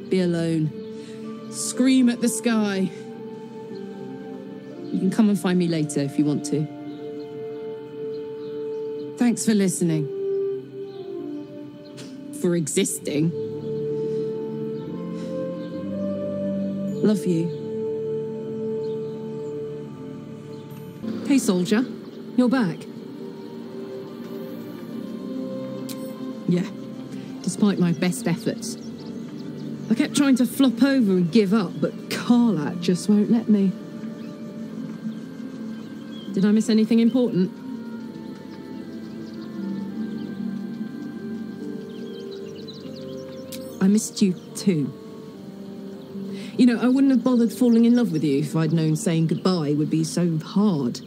Be alone. Scream at the sky. You can come and find me later if you want to. Thanks for listening. For existing. Love you. Hey, soldier. You're back. Yeah. Despite my best efforts. I kept trying to flop over and give up, but Karlach just won't let me. Did I miss anything important? I missed you too. You know, I wouldn't have bothered falling in love with you if I'd known saying goodbye would be so hard.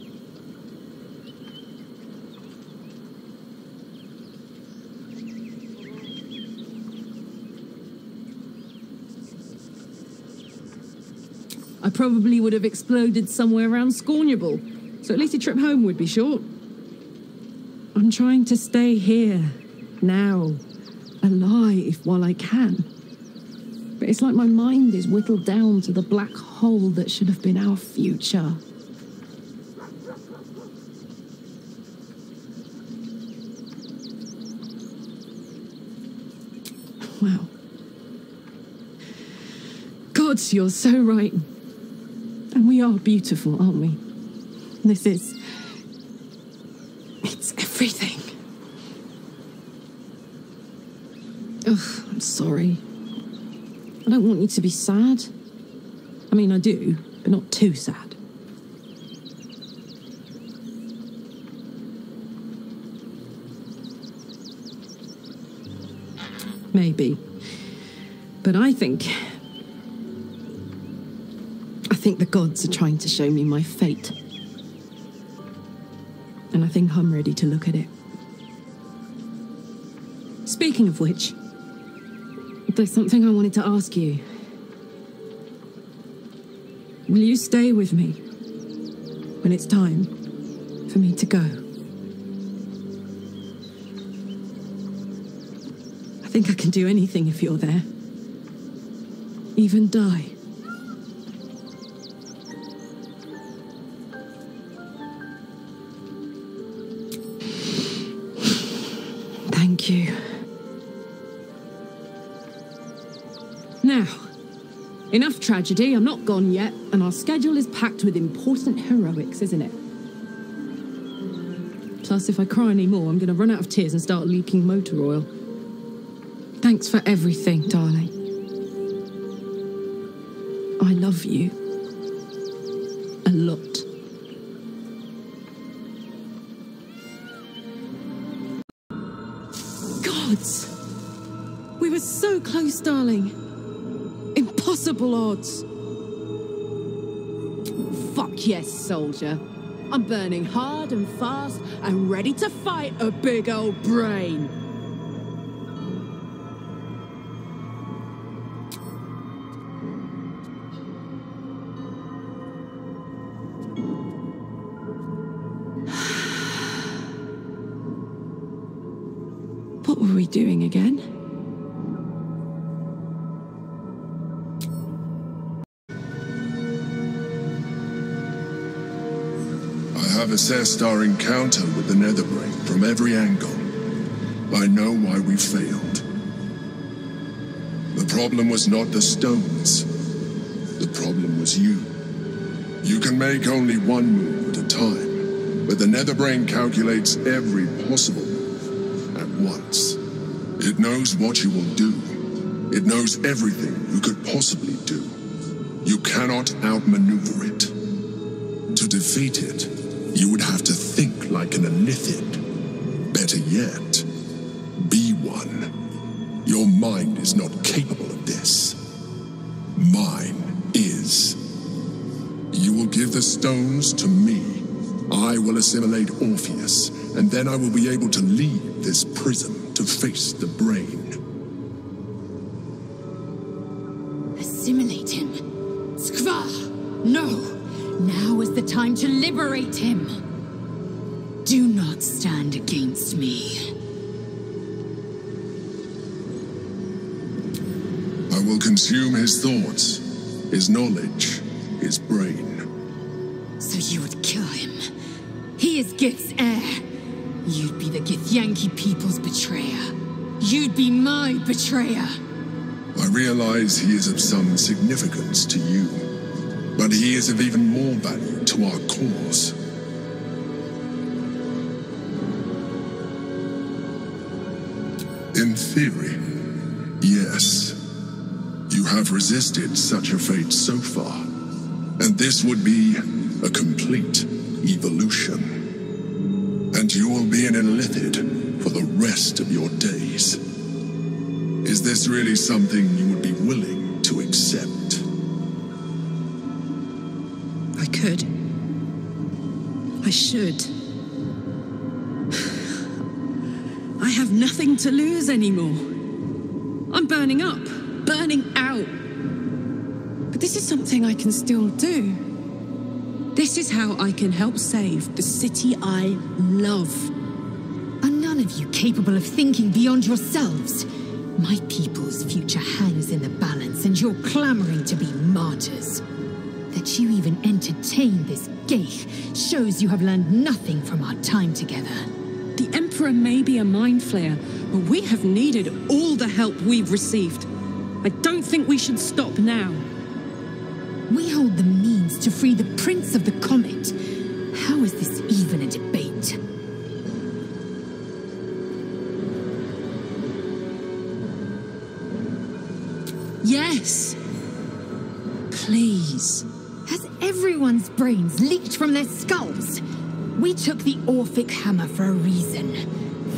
I probably would have exploded somewhere around Scornable, so at least a trip home would be short. I'm trying to stay here, now, alive while I can. But it's like my mind is whittled down to the black hole that should have been our future. Wow. Gods, you're so right. And we are beautiful, aren't we? It's everything. Ugh, I'm sorry. I don't want you to be sad. I mean, I do, but not too sad. Maybe. But I think the gods are trying to show me my fate. And I think I'm ready to look at it. Speaking of which, there's something I wanted to ask you. Will you stay with me when it's time for me to go? I think I can do anything if you're there. Even die. Thank you. Now, enough tragedy. I'm not gone yet, and our schedule is packed with important heroics, isn't it? Plus, if I cry any more, I'm going to run out of tears and start leaking motor oil. Thanks for everything, darling. I love you. A lot. Gods! We were so close, darling. Impossible odds. Fuck yes, soldier. I'm burning hard and fast and ready to fight a big old brain. What were we doing again? I have assessed our encounter with the Netherbrain from every angle. I know why we failed. The problem was not the stones. The problem was you. You can make only one move at a time, but the Netherbrain calculates every possible move at once. It knows what you will do. It knows everything you could possibly do. You cannot outmaneuver it. To defeat it, you would have to think like an Elithid. Better yet, be one. Your mind is not capable of this. Mine is. You will give the stones to me. I will assimilate Orpheus, and then I will be able to leave this prison to face the brain. Assimilate him? Skva! No! Now is the time to liberate him. Do not stand against me. I will consume his thoughts, his knowledge, his brain. So you would kill him? He is Gith's heir. You'd be the Githyanki people's betrayer. You'd be my betrayer. I realize he is of some significance to you, but he is of even more value to our cause. In theory, yes. You have resisted such a fate so far, and this would be a complete evolution. And you will be an Elithid for the rest of your days. Is this really something you would be willing to accept? I could. I should. I have nothing to lose anymore. I'm burning up, burning out. But this is something I can still do. This is how I can help save the city I love. none of you capable of thinking beyond yourselves. My people's future hangs in the balance, and you're clamoring to be martyrs. That you even entertain this geich shows you have learned nothing from our time together. The Emperor may be a mind flayer, but we have needed all the help we've received. I don't think we should stop now. We hold the means to free the Prince of the Comet. How is this even a debate? Yes. Please. Has everyone's brains leaked from their skulls? We took the Orphic Hammer for a reason.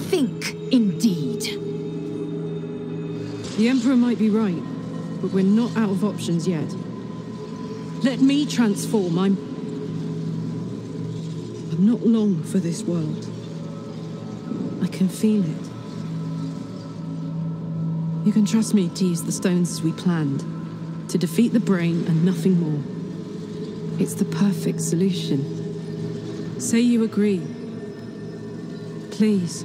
Think, indeed. The Emperor might be right, but we're not out of options yet. Let me transform. I'm not long for this world. I can feel it. You can trust me to use the stones as we planned, to defeat the brain and nothing more. It's the perfect solution. Say you agree. Please.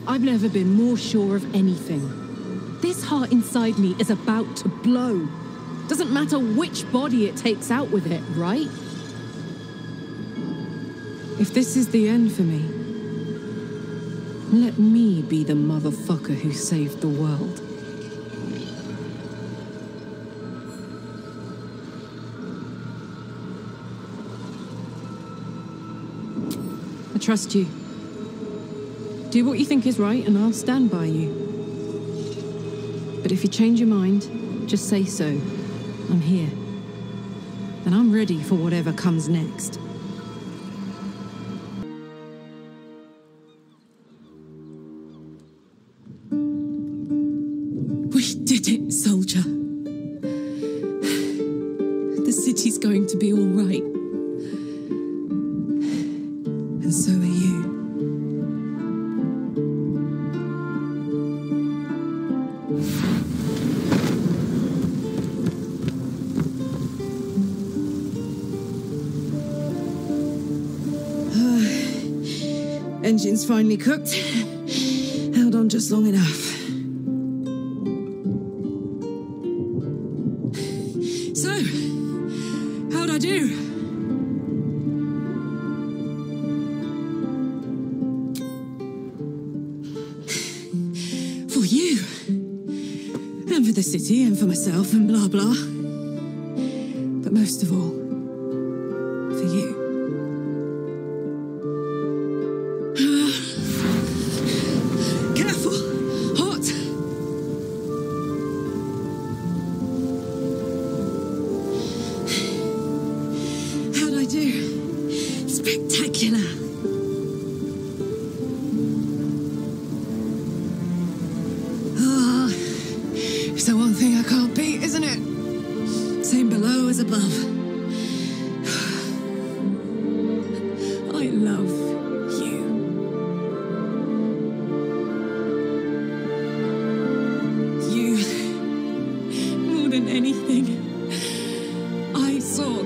I've never been more sure of anything. This heart inside me is about to blow. Doesn't matter which body it takes out with it, right? If this is the end for me, let me be the motherfucker who saved the world. I trust you. Do what you think is right and I'll stand by you. But if you change your mind, just say so. I'm here. And I'm ready for whatever comes next. We did it, soldier. The city's going to be all right. And so are you. Engine's finally cooked. Held on just long enough. So, how'd I do? For you. And for the city and for myself and blah blah. But most of all, for you. Spectacular. Ah, it's the one thing I can't beat, isn't it? Same below as above. I love you. You, more than anything, I saw.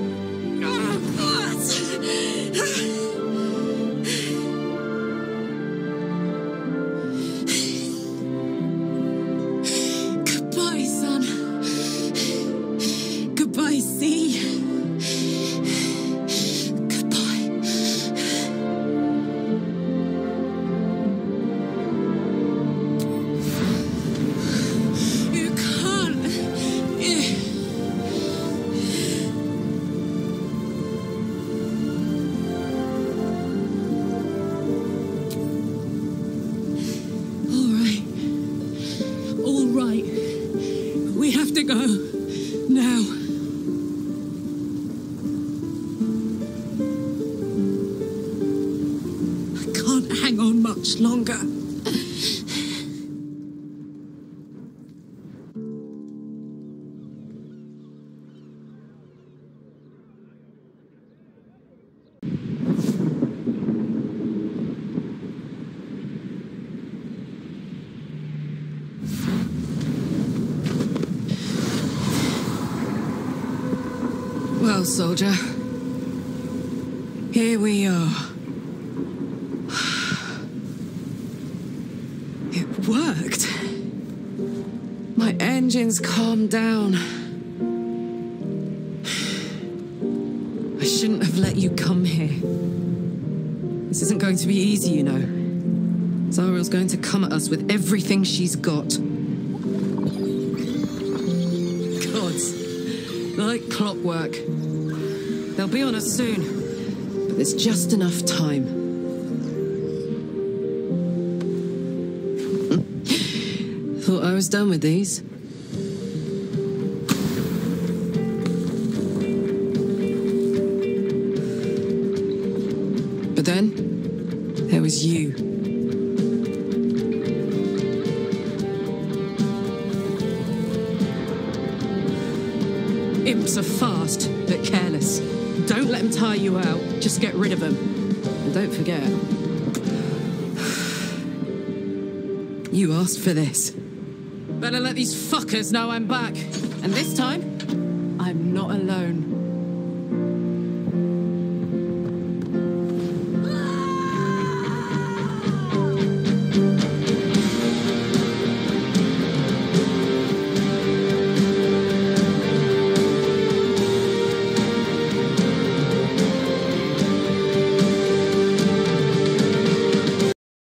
Goodbye, son. Goodbye, sea. Goodbye. You can't. All right. We have to go. Now. I can't hang on much longer. Well, soldier, Here we are. It worked. My engines calmed down. I shouldn't have let you come here. This isn't going to be easy, you know. Zariel's going to come at us with everything she's got. Gods, like clockwork. They'll be on us soon, but there's just enough time. Thought I was done with these. But then, there was you. Imps are fast, but careless. Don't let them tire you out. Just get rid of them. And don't forget, you asked for this. Better let these fuckers know I'm back. And this time, I'm not alone.